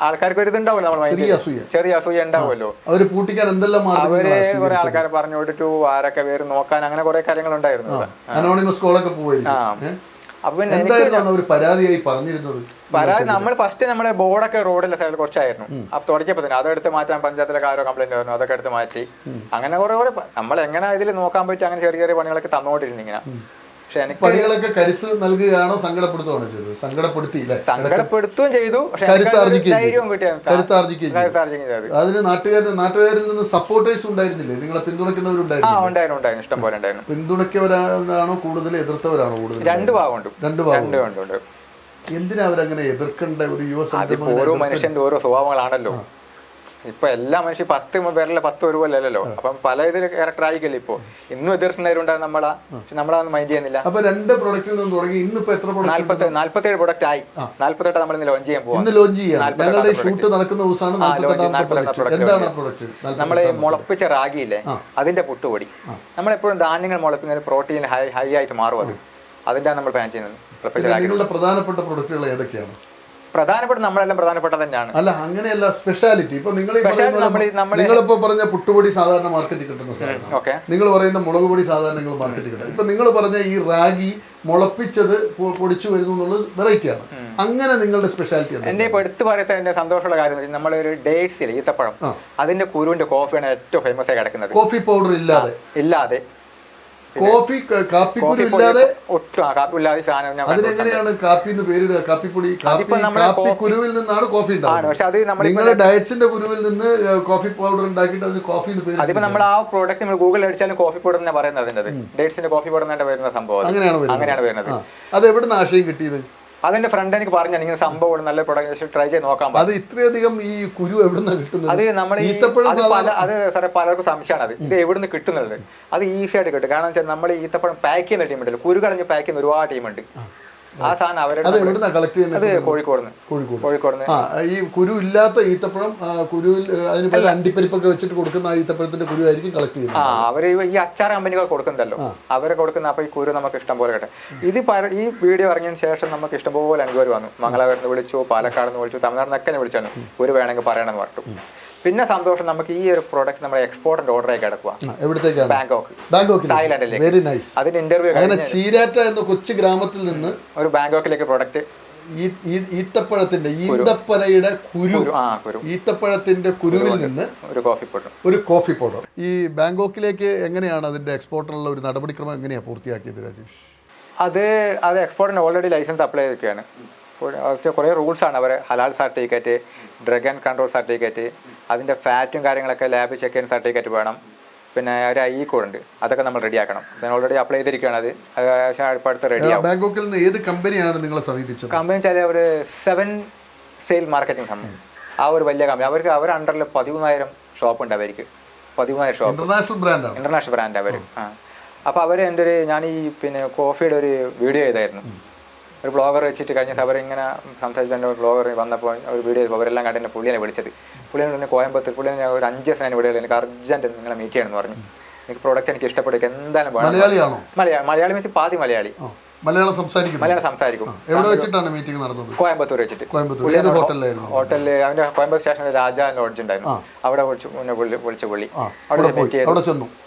ആൾക്കാർക്ക് ഒരു ഇതുണ്ടാവുമല്ലോ, നമ്മൾ ചെറിയ അസൂയ ഉണ്ടാവുമല്ലോ. അവര് കുറെ ആൾക്കാരെ പറഞ്ഞു വിട്ടിട്ടു ആരൊക്കെ പേര് നോക്കാൻ, അങ്ങനെ കുറെ കാര്യങ്ങൾ ഉണ്ടായിരുന്നു. അപ്പൊ പിന്നെ പരാതി നമ്മൾ ഫസ്റ്റ് നമ്മളെ ബോർഡൊക്കെ റോഡിലെ സൈഡിൽ കുറച്ചായിരുന്നു. അപ്പൊ തുടങ്ങിയപ്പോ തന്നെ അതെടുത്ത് മാറ്റാൻ പഞ്ചായത്തിലൊക്കെ ആരോ കംപ്ലൈന്റ് ആയിരുന്നു, അതൊക്കെ എടുത്ത് മാറ്റി. അങ്ങനെ കുറെ നമ്മൾ എങ്ങനെ ഇതിൽ നോക്കാൻ പറ്റും, അങ്ങനെ ചെറിയ ചെറിയ പണികളൊക്കെ തന്നോണ്ടിരുന്നു ഇങ്ങനെ. പക്ഷെ എനിക്ക് പണികളൊക്കെ കരുത്ത് നൽകുകയാണോ സങ്കടപ്പെടുത്തുകയാണോ ചെയ്തത്? സങ്കടപ്പെടുത്തുകയും ചെയ്തു, പക്ഷെ ധൈര്യവും കിട്ടിയത്. അതിന് നാട്ടുകാരിൽ നിന്ന് സപ്പോർട്ടേഴ്സ് ഉണ്ടായിരുന്നില്ലേ? നിങ്ങളെ പിന്തുണയ്ക്കുന്നവരുണ്ടായിരുന്നു? ഉണ്ടായിരുന്നു, ഇഷ്ടം പോലെ ഉണ്ടായിരുന്നു. പിന്തുണയ്ക്കവരാണോ കൂടുതൽ, എതിർത്തവരാണോ കൂടുതൽ? രണ്ടു ഭാഗമുണ്ട്. എന്തിനാ അവരങ്ങനെ എതിർക്കേണ്ട? ഒരു ഓരോ മനുഷ്യന്റെ ഓരോ സ്വഭാവങ്ങളാണല്ലോ. ഇപ്പൊ എല്ലാ മനുഷ്യൻ 10 പേരിലെ 10 ഒരുപോലല്ലോ. അപ്പം പല ഇതിൽ ക്യാരക്ടർ ആയിരിക്കല്ലോ. ഇപ്പൊ ഇന്നും എതിർക്കുന്നവരുണ്ടാകും നമ്മളാ, പക്ഷെ നമ്മളതൊന്നും മൈൻഡ് ചെയ്യുന്നില്ല. അപ്പൊ 2 പ്രൊഡക്റ്റിൽ നിന്ന് തുടങ്ങി ഇന്നിപ്പോ എത്ര 47 പ്രൊഡക്റ്റ് ആയി. 48 നമ്മൾ ഇന്ന് ലോഞ്ച് ചെയ്യാൻ പോകും. ഷൂട്ട് നടക്കുന്ന ദിവസമാണ് നമ്മള് മുളപ്പിച്ച റാഗിയില്ലേ, അതിന്റെ പുട്ടുപൊടി. നമ്മളെപ്പോഴും ധാന്യങ്ങൾ മുളപ്പിക്കുന്ന പ്രോട്ടീൻ ഹൈ ആയിട്ട് മാറും. അതിന്റെ നമ്മൾ പ്ലാൻ ചെയ്യുന്നത്. പ്രധാനപ്പെട്ട പ്രൊഡക്റ്റുകൾ ഏതൊക്കെയാണ്? പ്രധാനപ്പെട്ട നമ്മളെല്ലാം പ്രധാനപ്പെട്ട തന്നെയാണ്. അല്ല അങ്ങനെയല്ല, സ്പെഷ്യാലിറ്റി. ഇപ്പൊ നിങ്ങളിപ്പോ പറഞ്ഞ പുട്ടുപൊടി സാധാരണ മാർക്കറ്റിൽ കിട്ടുന്ന സാധനം, നിങ്ങൾ പറയുന്ന മുളക് പൊടി സാധാരണ നിങ്ങൾ മാർക്കറ്റിൽ കിട്ടും. ഇപ്പൊ നിങ്ങൾ പറഞ്ഞ ഈ റാഗി മുളപ്പിച്ചത് പൊടിച്ചു വരുന്നു എന്നുള്ളത് വെറൈറ്റിയാണ്. അങ്ങനെ നിങ്ങളുടെ സ്പെഷ്യാലിറ്റി എന്റെ ഇപ്പൊ എടുത്തു പറയുന്നത് എന്റെ സന്തോഷമുള്ള കാര്യം, നമ്മളൊരു ഡേറ്റ്സിൽ ഈത്തപ്പഴം, അതിന്റെ കുരുവിന്റെ കോഫിയാണ് ഏറ്റവും ഫേമസ് ആയി കിടക്കുന്നത്. കോഫി പൗഡർ ഇല്ലാതെ കാപ്പിപ്പൊടി ഇല്ലാതെ സാധനം. അതിനെങ്ങനെയാണ് കാപ്പി എന്ന് പേരിടുക? കാപ്പിപ്പൊടി, കാപ്പി കുരുവിൽ നിന്നാണ് കോഫി ഉണ്ടാകുന്നത്. പക്ഷെ അത് നിങ്ങളുടെ ഡയറ്റ്സിന്റെ കുരുവിൽ നിന്ന് കോഫി പൗഡർ ഉണ്ടാക്കിയിട്ട് അതിന് കോഫി എന്ന് പേര്. അതിപ്പോ നമ്മൾ ആ പ്രോഡക്റ്റ് നമ്മൾ ഗൂഗിളിൽ അടിച്ചാലും കോഫി പൗഡർ തന്നെ പറയുന്നത്. അതിന്റെ ഡേറ്റ്സിന്റെ കോഫി പൗഡർ തന്നെ വരുന്ന സംഭവം അങ്ങനെയാണ് വരുന്നത്. അത് എവിടുന്ന് ആശയം കിട്ടിയത്? അതിന്റെ ഫ്രണ്ട് എനിക്ക് പറഞ്ഞു ഇങ്ങനെ സംഭവം നല്ല പ്രൊഡക്റ്റ് ട്രൈ ചെയ്ത് നോക്കാം. അത് ഇത്രയധികം ഈ കുരു എവിടുന്ന കിട്ടുന്നത്? അത് നമ്മൾ അത് സാറേ പലർക്കും സംശയമാണ് ഇത് എവിടുന്ന് കിട്ടുന്നത്. അത് ഈസി ആയിട്ട് കിട്ടും. കാരണം വെച്ചാൽ നമ്മൾ ഈത്തപ്പഴം പാക്ക് ചെയ്യുന്ന ടീമുണ്ടല്ലോ, കുരു കളഞ്ഞ് പാക്ക് ചെയ്യുന്ന ഒരുപാട് ടീമുണ്ട്. ആ സാധനം അവരുടെ കോഴിക്കോട്. ഈ കുരു ഇല്ലാത്ത ഈത്തപ്പഴം, കുരുവിൽ അതിന് പല അണ്ടിപ്പരിപ്പൊക്കെ വെച്ചിട്ട് കൊടുക്കുന്ന ഈത്തപ്പഴത്തിന്റെ കുരു ആയിരിക്കും കളക്ട് ചെയ്യുന്നത്. അവര് ഈ അച്ചാർ കമ്പനികൾ കൊടുക്കുന്നല്ലോ, അവരെ കൊടുക്കുന്ന. അപ്പൊ ഈ കുരു നമുക്ക് ഇഷ്ടം പോലെ കിട്ടും. ഈ വീഡിയോ ഇറങ്ങിയതിന് ശേഷം നമുക്ക് ഇഷ്ടംപോലെ അനുഭവം വന്നു. മംഗലാപുരത്ത് വിളിച്ചു, പാലക്കാട് നിന്ന് വിളിച്ചു, തമിഴ്നാടിനൊക്കെ വിളിച്ചാണ്. കുരു വേണമെങ്കിൽ പറയണമെന്ന് പറഞ്ഞു. പിന്നെ സന്തോഷം, നമുക്ക് ഈ ഒരു പ്രോഡക്റ്റ് നമ്മുടെ എക്സ്പോർട്ടിന്റെ ഓർഡർ ആയി കിടക്കുക. ബാങ്കോക്ക്, തായ്ലാൻഡിലേക്ക്. Very nice. അതിന്റെ ഇന്റർവ്യൂ ചീരാറ്റ എന്ന കൊച്ചു ഗ്രാമത്തിൽ നിന്ന് ഒരു ബാങ്കോക്കിലേക്ക് പ്രോഡക്റ്റ് ഈത്തപ്പഴത്തിന്റെ ഈന്തപ്പനയുടെ ഈത്തപ്പഴത്തിന്റെ കുരുവിൽ നിന്ന് ഒരു കോഫി പൗഡർ. ഈ ബാങ്കോക്കിലേക്ക് എങ്ങനെയാണ് അതിന്റെ എക്സ്പോർട്ടിനുള്ള ഒരു നടപടിക്രമം എങ്ങനെയാണ് പൂർത്തിയാക്കിയത് രാജേഷ്? അത് എക്സ്പോർട്ടിന് ഓൾറെഡി ലൈസൻസ് അപ്ലൈ ചെയ്തിരിക്കുകയാണ്. കുറേ റൂൾസാണ് അവർ. ഹലാൽ certificate, drug and control certificate, അതിൻ്റെ ഫാറ്റും കാര്യങ്ങളൊക്കെ ലാബ് ചെക്ക് ചെയ്യുന്ന സർട്ടിഫിക്കറ്റ് വേണം. പിന്നെ ഒരു ഐ കോഡ് ഉണ്ട്, അതൊക്കെ നമ്മൾ റെഡിയാക്കണം. ഞാൻ ഓൾറെഡി അപ്ലൈ ചെയ്തിരിക്കുകയാണ്. അത് അടുത്ത് റെഡിയാവും. ബാങ്കോക്കിൽ നിന്ന് ഏത് കമ്പനിയാണ് നിങ്ങളെ സമീപിച്ചത്? കമ്പനി വെച്ചാൽ അവർ 7 സെയിൽ മാർക്കറ്റിംഗ് കമ്പനി. ആ ഒരു വലിയ കമ്പനി. അവർ അണ്ടറിൽ 13,000 ഷോപ്പ് ഉണ്ട്. അവർക്ക് 13,000 ഷോപ്പ്. ഇന്റർനാഷണൽ ബ്രാൻഡ് അവർ. അപ്പോൾ അവർ എൻ്റെ ഞാൻ ഈ കോഫിയുടെ ഒരു വീഡിയോ ചെയ്തായിരുന്നു. ഒരു ബ്ലോഗർ വെച്ചിട്ട് കഴിഞ്ഞ അവരിങ്ങനെ സംസാരിച്ചുകൊണ്ട് ബ്ലോഗർ വന്നപ്പോൾ ഒരു വീഡിയോ അവരെല്ലാം കണ്ടിട്ട് പുള്ളിയെ വിളിച്ചത്. പുള്ളിയെ കോയമ്പത്തൂർ, പുള്ളിയെ ഒരു 5 ദിവസം ഞാൻ ഇവിടെ എനിക്ക് അർജന്റ് നിങ്ങളെ മീറ്റ് ചെയ്യണമെന്ന് പറഞ്ഞു. എനിക്ക് പ്രോഡക്റ്റ് എനിക്ക് ഇഷ്ടപ്പെട്ടു, എന്തായാലും മലയാളി മീൻസ് പാതി മലയാളി. മലയാളം സംസാരിക്കും. എവിടെ വെച്ചിട്ടാണ് മീറ്റിംഗ് നടന്നത്? കോയമ്പത്തൂർ വെച്ചിട്ട്. ഹോട്ടലിൽ അവന്റെ കോയമ്പത്തൂർ സ്റ്റേഷനിൽ രാജ ലോഡ്ജ് ഉണ്ടായിരുന്നു. അവിടെ വിളിച്ച പുള്ളി അവിടെ മീറ്റ് ചെയ്തു.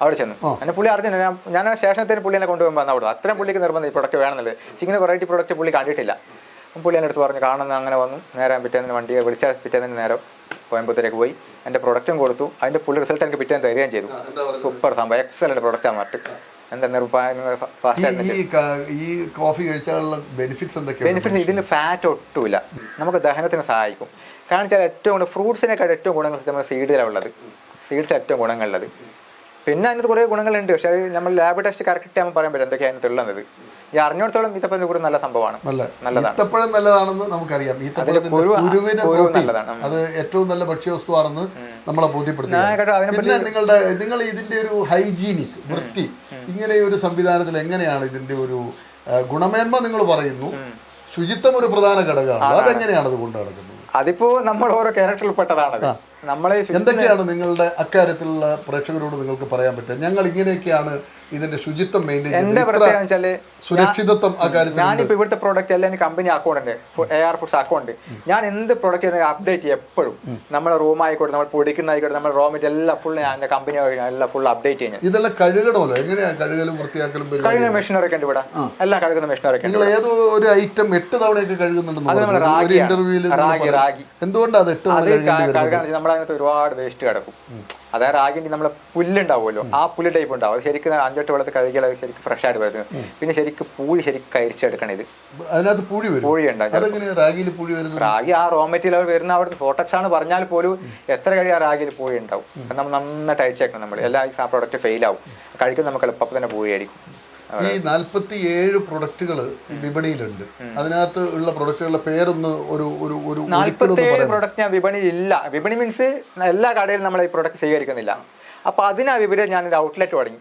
അവിടെ ചെന്നു. എന്നെ പുള്ളി അറിഞ്ഞു. ഞാൻ സ്റ്റേഷനത്തിന് പുള്ളിനെ കൊണ്ടുപോകുമ്പോൾ അവിടെ അത്രയും പുള്ളിക്ക് നിർബന്ധം ഈ പ്രൊഡക്റ്റ് വേണമെന്നുള്ളത്. ഇങ്ങനെ വെറൈറ്റി പ്രൊഡക്റ്റ് പുള്ളി കണ്ടിട്ടില്ല. പുള്ളി എൻ്റെ അടുത്ത് പറഞ്ഞു കാണുന്ന അങ്ങനെ വന്നു. നേരെ പിറ്റേന്ന് വണ്ടിയെ വിളിച്ചാൽ പിറ്റേന്ന് നേരെ കോയമ്പത്തൂരേക്ക് പോയി എൻ്റെ പ്രൊഡക്റ്റും കൊടുത്തു. അതിൻ്റെ പുള്ളി റിസൾട്ട് എനിക്ക് പിറ്റേന്ന് തരികയും ചെയ്തു. സൂപ്പർ സംഭവം, എക്സലന്റ് പ്രൊഡക്റ്റാണ് പറഞ്ഞിട്ട്. ഈ കോഫി കഴിച്ചാലുള്ള ബെനിഫിറ്റ്സ് എന്തൊക്കെയാണ്? ബെനിഫിറ്റ്സ് ഇതിന് ഫാറ്റ് ഒട്ടുമില്ല, നമുക്ക് ദഹനത്തിന് സഹായിക്കും. കാരണം വെച്ചാൽ ഏറ്റവും കൂടുതൽ ഫ്രൂട്ട്സിനേക്കാൾ ഏറ്റവും ഗുണങ്ങൾ നമ്മുടെ സീഡിലാണ് ഉള്ളത്. സീഡ്സ് ഏറ്റവും ഗുണങ്ങളുള്ളത്. പിന്നെ അതിനകത്ത് കുറേ ഗുണങ്ങളുണ്ട്, പക്ഷേ അത് നമ്മൾ ലാബ് ടെസ്റ്റ് കറക്റ്റ് ആകുമ്പോൾ പറയാൻ പറ്റും എന്തൊക്കെയാണ് അതിനകത്ത് ഉള്ളത്. ഈ അറിഞ്ഞിടത്തോളം ഈത്തപ്പഴം കൂടി നല്ല സംഭവമാണ്, നല്ലതാണ്. ഈത്തപ്പഴം നല്ലതാണെന്ന് നമുക്കറിയാം. അത് ഏറ്റവും നല്ല ഭക്ഷ്യവസ്തുവാണെന്ന് നമ്മളെ ബോധ്യപ്പെടുത്തുക. പിന്നെ നിങ്ങൾ ഇതിന്റെ ഒരു ഹൈജീനിക് വൃത്തി, ഇങ്ങനെ ഒരു സംവിധാനത്തിൽ എങ്ങനെയാണ് ഇതിന്റെ ഒരു ഗുണമേന്മ നിങ്ങൾ പറയുന്നു? ശുചിത്വം ഒരു പ്രധാന ഘടകമാണ്, അതെങ്ങനെയാണ് അത് കൊണ്ടു നടക്കുന്നത്? അതിപ്പോ നമ്മൾ ഓരോ ക്യാരക്ടറിൽ പെട്ടതാണ്. നമ്മളെ എന്തൊക്കെയാണ് നിങ്ങളുടെ അക്കാര്യത്തിലുള്ള പ്രേക്ഷകരോട് നിങ്ങൾക്ക് പറയാൻ പറ്റുക? ഞങ്ങൾ ഇങ്ങനെയൊക്കെയാണ് ഇതിന്റെ ശുചിത്വം മെയിൻറ്റെയിൻ ചെയ്യുന്നത്, സുരക്ഷിതത്വം ആ കാര്യത്തിൽ. ഞാനിപ്പോ ഇവിടുത്തെ പ്രോഡക്റ്റ് എല്ലാം കമ്പനി അക്കൗണ്ട് ഉണ്ട്, AR ഫുഡ്സ് അക്കൗണ്ട്. ഞാൻ എന്ത് പ്രോഡക്റ്റ് അപ്ഡേറ്റ് ചെയ്യും എപ്പോഴും. നമ്മുടെ റൂം ആയിക്കോട്ടെ, നമ്മൾ പൊടിക്കുന്നതായിക്കോട്ടെ, നമ്മുടെ റോ മെറ്റീരിയൽ എല്ലാം ഫുൾ ഞാൻ കമ്പനി എല്ലാം ഫുൾ അപ്ഡേറ്റ് ചെയ്യുന്നത്. ഇതെല്ലാം കഴുകണമല്ലോ, എങ്ങനെയാണ് കഴുകലും വൃത്തിയാക്കലും? കഴുകുന്ന മെഷീനറി ഒക്കെ ഉണ്ട് ഇവിടെ, എല്ലാം കഴുകുന്ന മെഷീനറി ഒക്കെ. നിങ്ങൾ ഏതോ ഒരു ഐറ്റം 8 തവണയൊക്കെ കഴുകുന്നുണ്ടെന്ന് ഒരു ഇന്റർവ്യൂവിൽ. എന്തുകൊണ്ടാണ് അത് 8 തവണ? നമ്മളതിനകത്ത് ഒരുപാട് വേസ്റ്റ് കിടക്കും. അതായത് റാഗിന്റെ നമ്മളെ പുല്ലുണ്ടാവുമല്ലോ, ആ പുല്ല് ടൈപ്പ് ഉണ്ടാവും. അത് ശരിക്കും 5-8 വെള്ളത്തിൽ കഴുകിയാൽ അത് ശരിക്കും ഫ്രഷ് ആയിട്ട് വരുന്നത്. പിന്നെ ശരിക്കും പൂഴി ശരിക്കും കരിച്ചെടുക്കണം. ഇത് അതിനകത്ത് പൂഴി ഉണ്ടാവും. റാഗി ആ റോ മെറ്റീരിയൽ വരുന്ന അവിടെ ഫോട്ടക്സ് ആണ് പറഞ്ഞാൽ പോലും എത്ര കഴിയും ആ റാഗിയിൽ പൂഴി ഉണ്ടാവും. നമ്മൾ നന്നായിട്ട് അയച്ചേക്കണം. നമ്മൾ എല്ലാ ആ പ്രോഡക്റ്റ് ഫെയിൽ ആവും. കഴിക്കും നമുക്ക് എളുപ്പം തന്നെ പൂഴി ആയിരിക്കും. ഈ 47 പ്രൊഡക്റ്റുകൾ വിപണിയിലുണ്ട്. അതിനകത്ത് ഉള്ള പ്രൊഡക്റ്റുകളുടെ പേരൊന്ന് ഒരു 47 പ്രൊഡക്റ്റ് ഞാൻ വിപണിയിൽ ഇല്ല. വിപണി മീൻസ് എല്ലാ കടയിലും നമ്മൾ ഈ പ്രൊഡക്റ്റ് സ്വീകരിക്കുന്നില്ല. അപ്പൊ അതിനാ വിപരീതം ഞാനൊരു ഔട്ട്ലെറ്റ് തുടങ്ങി.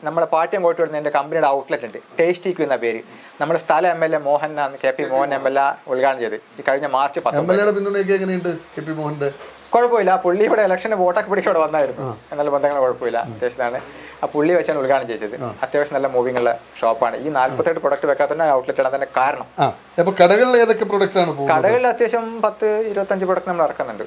നമ്മളെ പാട്യം കോട്ട് വരുന്ന എൻ്റെ കമ്പനിയുടെ ഔട്ട്ലെറ്റ് ഉണ്ട്, ടേസ്റ്റിക്ക് എന്ന പേര്. നമ്മുടെ സ്ഥലം MLA Mohan KP Mohan MLA ഉദ്ഘാടനം ചെയ്ത് ഈ കഴിഞ്ഞ മാർച്ച് 10. കുഴപ്പമില്ല, പുള്ളി ഇവിടെ ഇലക്ഷന് വോട്ടൊക്കെ പിടിക്കാൻ ഇവിടെ വന്നായിരുന്നു. നല്ല ബന്ധങ്ങൾ കുഴപ്പമില്ല, അത്യാവശ്യമാണ്. ആ പുള്ളി വെച്ചാണ് ഉദ്ഘാടനം ചെയ്തത്. അത്യാവശ്യം നല്ല മൂവിംഗ് ഉള്ള ഷോപ്പാണ്. ഈ 48 പ്രൊഡക്റ്റ് വെക്കാത്ത ഔട്ട്ലെറ്റ് ആണ് അതിന്റെ കാരണം. കടകളിൽ ഏതൊക്കെ പ്രൊഡക്റ്റ് ആണ്? കടകളിൽ അത്യാവശ്യം 10-25 പ്രൊഡക്റ്റ് നമ്മൾ ഇറക്കുന്നുണ്ട്.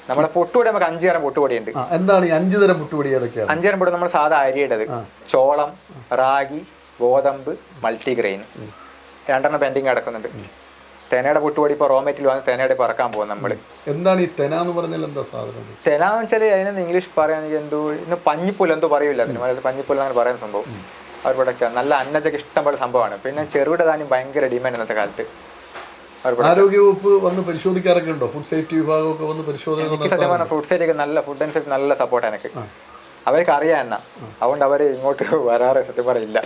നമ്മുടെ പൊട്ടുപൊടി നമുക്ക് 5 തരം പൊട്ടുപൊടി ഉണ്ട്. എന്താണ് ഈ 5 തരം പൊട്ടുപൊടി? ഏതൊക്കെയാണ്? 5 തരം പൊടി നമ്മൾ സാധാ അരിയുടേത്, ചോളം, റാഗി, ഗോതമ്പ്, മൾട്ടിഗ്രെയിൻ. 2 പെൻഡിങ് കിടക്കുന്നുണ്ട്. തെനയുടെ പൊട്ടുപൊടി ഇപ്പോൾ റോ മെറ്റീരിയൽ വാങ്ങി തെനയുടെ ഇപ്പോൾ ഇറക്കാൻ പോകും നമ്മൾ. എന്താണ് ഈ തെന എന്ന് പറഞ്ഞാൽ? എന്താ സാധനം? തെന എന്ന് വെച്ചാൽ അതിന് ഇംഗ്ലീഷ് പറയുകയാണെങ്കിൽ എന്തോ ഇന്ന് പഞ്ഞിപ്പുല്ല് എന്തോ പറയൂല, അതിന് പഞ്ഞിപ്പുല്ല് അങ്ങനെ പറയുന്ന സംഭവം. അവർ പ്രൊഡക്റ്റാണ്, നല്ല അന്നജൊക്കെ ഇഷ്ടംപോലെ സംഭവമാണ്. പിന്നെ ചെറുകിട ധാന്യം ഭയങ്കര ഡിമാൻഡ് ഇന്നത്തെ കാലത്ത്. ആരോഗ്യവകുപ്പ് വന്ന് പരിശോധിക്കാറൊക്കെ ഉണ്ടോ? ഫുഡ് സേഫ്റ്റി വിഭാഗമൊക്കെ വന്ന് പരിശോധന? ഫുഡ് സേഫ്റ്റി നല്ല ഫുഡ് ആൻഡ് സേഫ്റ്റി നല്ല സപ്പോർട്ട് എനിക്ക്. അവർക്ക് അറിയാം എന്നാ, അതുകൊണ്ട് അവര് ഇങ്ങോട്ട് വരാറ് സത്യം പറയില്ല.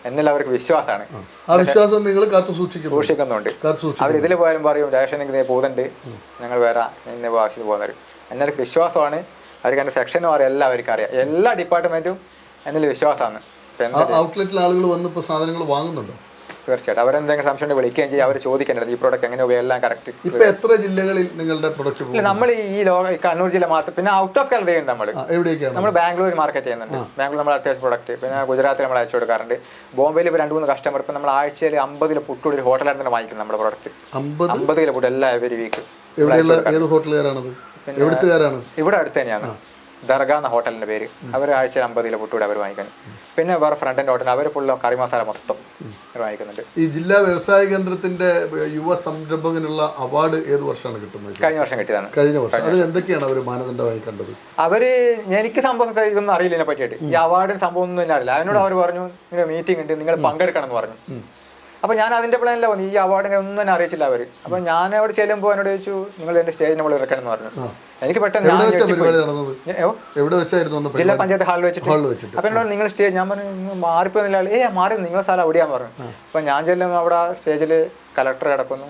എന്നാൽ അവർക്ക് വിശ്വാസമാണ്. ആ വിശ്വാസം നിങ്ങൾ കാത്തു സൂക്ഷിക്കുന്നുണ്ട്. അവർ ഇതിൽ പോയാലും പറയും റേഷനിക്ക് പോകുന്നുണ്ട്, ഞങ്ങൾ വരാം, ഇന്ന ആവശ്യത്തിന് പോകുന്നവർ. എന്നൊരു വിശ്വാസമാണ്. അവർക്ക് എൻ്റെ സെക്ഷനും അറിയാം, എല്ലാവർക്കും അറിയാം. എല്ലാ ഡിപ്പാർട്ട്മെന്റും എന്നതിൽ വിശ്വാസമാണ്. ഔട്ട്ലെറ്റിൽ ആളുകൾ വന്ന് ഇപ്പോൾ സാധനങ്ങൾ വാങ്ങുന്നുണ്ടോ? തീർച്ചയായിട്ടും അവരെന്തെങ്കിലും സംശയം വിളിക്കുകയും ചെയ്യും. അവർ ചോദിക്കേണ്ടത് ഈ പ്രോഡക്റ്റ് എങ്ങനെ എല്ലാം കറക്റ്റ്. ഇപ്പൊ എത്ര ജില്ലകളിൽ നിങ്ങളുടെ പ്രൊഡക്റ്റ്? ഇല്ല, നമ്മൾ ഈ കണ്ണൂർ ജില്ല മാത്രം. പിന്നെ ഔട്ട് ഓഫ് കേരള ചെയ്യുന്നുണ്ട്. നമ്മൾ ബാംഗ്ലൂർ മാർക്കറ്റ് ചെയ്യുന്നുണ്ട്. ബാംഗ്ലൂർ നമ്മൾ അത്യാവശ്യം പ്രൊഡക്റ്റ്. പിന്നെ ഗുജറാത്തിൽ നമ്മൾ അയച്ചു കൊടുക്കാറുണ്ട്. ബോംബെയിൽ ഇപ്പോൾ 2-3 കസ്റ്റമർ ഇപ്പം നമ്മൾ ആഴ്ചയിൽ 50 കിലോ പുട്ട് ഒരു ഹോട്ടലിൽ തന്നെ വാങ്ങിക്കുന്നത് നമ്മുടെ പ്രൊഡക്റ്റ്. 50 കിലോ പുട്ട് എല്ലാ എവരി വീക്ക്. ഇവിടെ അടുത്ത് തന്നെയാണ്, ദർഗ എന്ന ഹോട്ടലിന്റെ പേര്. അവർ ആഴ്ച 50 കിലോ പുട്ടുകൂടെ അവർ വാങ്ങിക്കാൻ. പിന്നെ വേറെ ഫ്രണ്ട് ഹോട്ടൽ അവർ ഫുള്ള് കറി മസാല മൊത്തം വാങ്ങിക്കുന്നുണ്ട്. ഈ ജില്ലാ വ്യവസായ കേന്ദ്രത്തിന്റെ യുവ സംരംഭകനുള്ള അവാർഡ് ഏത് വർഷമാണ് കിട്ടുന്നത്? കഴിഞ്ഞ വർഷം കിട്ടിയതാണ്. കഴിഞ്ഞ വർഷം. അത് എന്തൊക്കെയാണ് അവർ മാനദണ്ഡമായി കണ്ടത്? എനിക്ക് സംഭവം ഇതൊന്നും അറിയില്ല ഇതിനെ പറ്റിയിട്ട്. ഈ അവാർഡിന് സംഭവം ഒന്നും തന്നെ അറിയില്ല. അതിനോട് അവർ പറഞ്ഞു ഇങ്ങനെ മീറ്റിംഗ് ഉണ്ട്, നിങ്ങൾ പങ്കെടുക്കണം എന്ന് പറഞ്ഞു. അപ്പൊ ഞാൻ അതിന്റെ പ്ലാനില്ല വന്നു. ഈ അവാർഡ് ഒന്നും തന്നെ അറിയിച്ചില്ല അവര്. അപ്പൊ ഞാൻ അവിടെ ചെല്ലുമ്പോൾ എന്നോട് ചോദിച്ചു നിങ്ങൾ എന്റെ സ്റ്റേജിന് മുകളിൽ ഇറക്കണം എന്ന് പറഞ്ഞു. എനിക്ക് പെട്ടെന്ന് ജില്ലാ പഞ്ചായത്ത് ഹാളിൽ വെച്ചിട്ട്. അപ്പൊ എന്നോട് നിങ്ങൾ സ്റ്റേജ്, ഞാൻ പറഞ്ഞു മാറിപ്പോന്നില്ല. മാറി നിങ്ങളെ സ്ഥലം അവിടെയാന്ന് പറഞ്ഞു. അപ്പൊ ഞാൻ ചെല്ലുമ്പോൾ അവിടെ സ്റ്റേജിൽ കലക്ടർ കിടക്കുന്നു,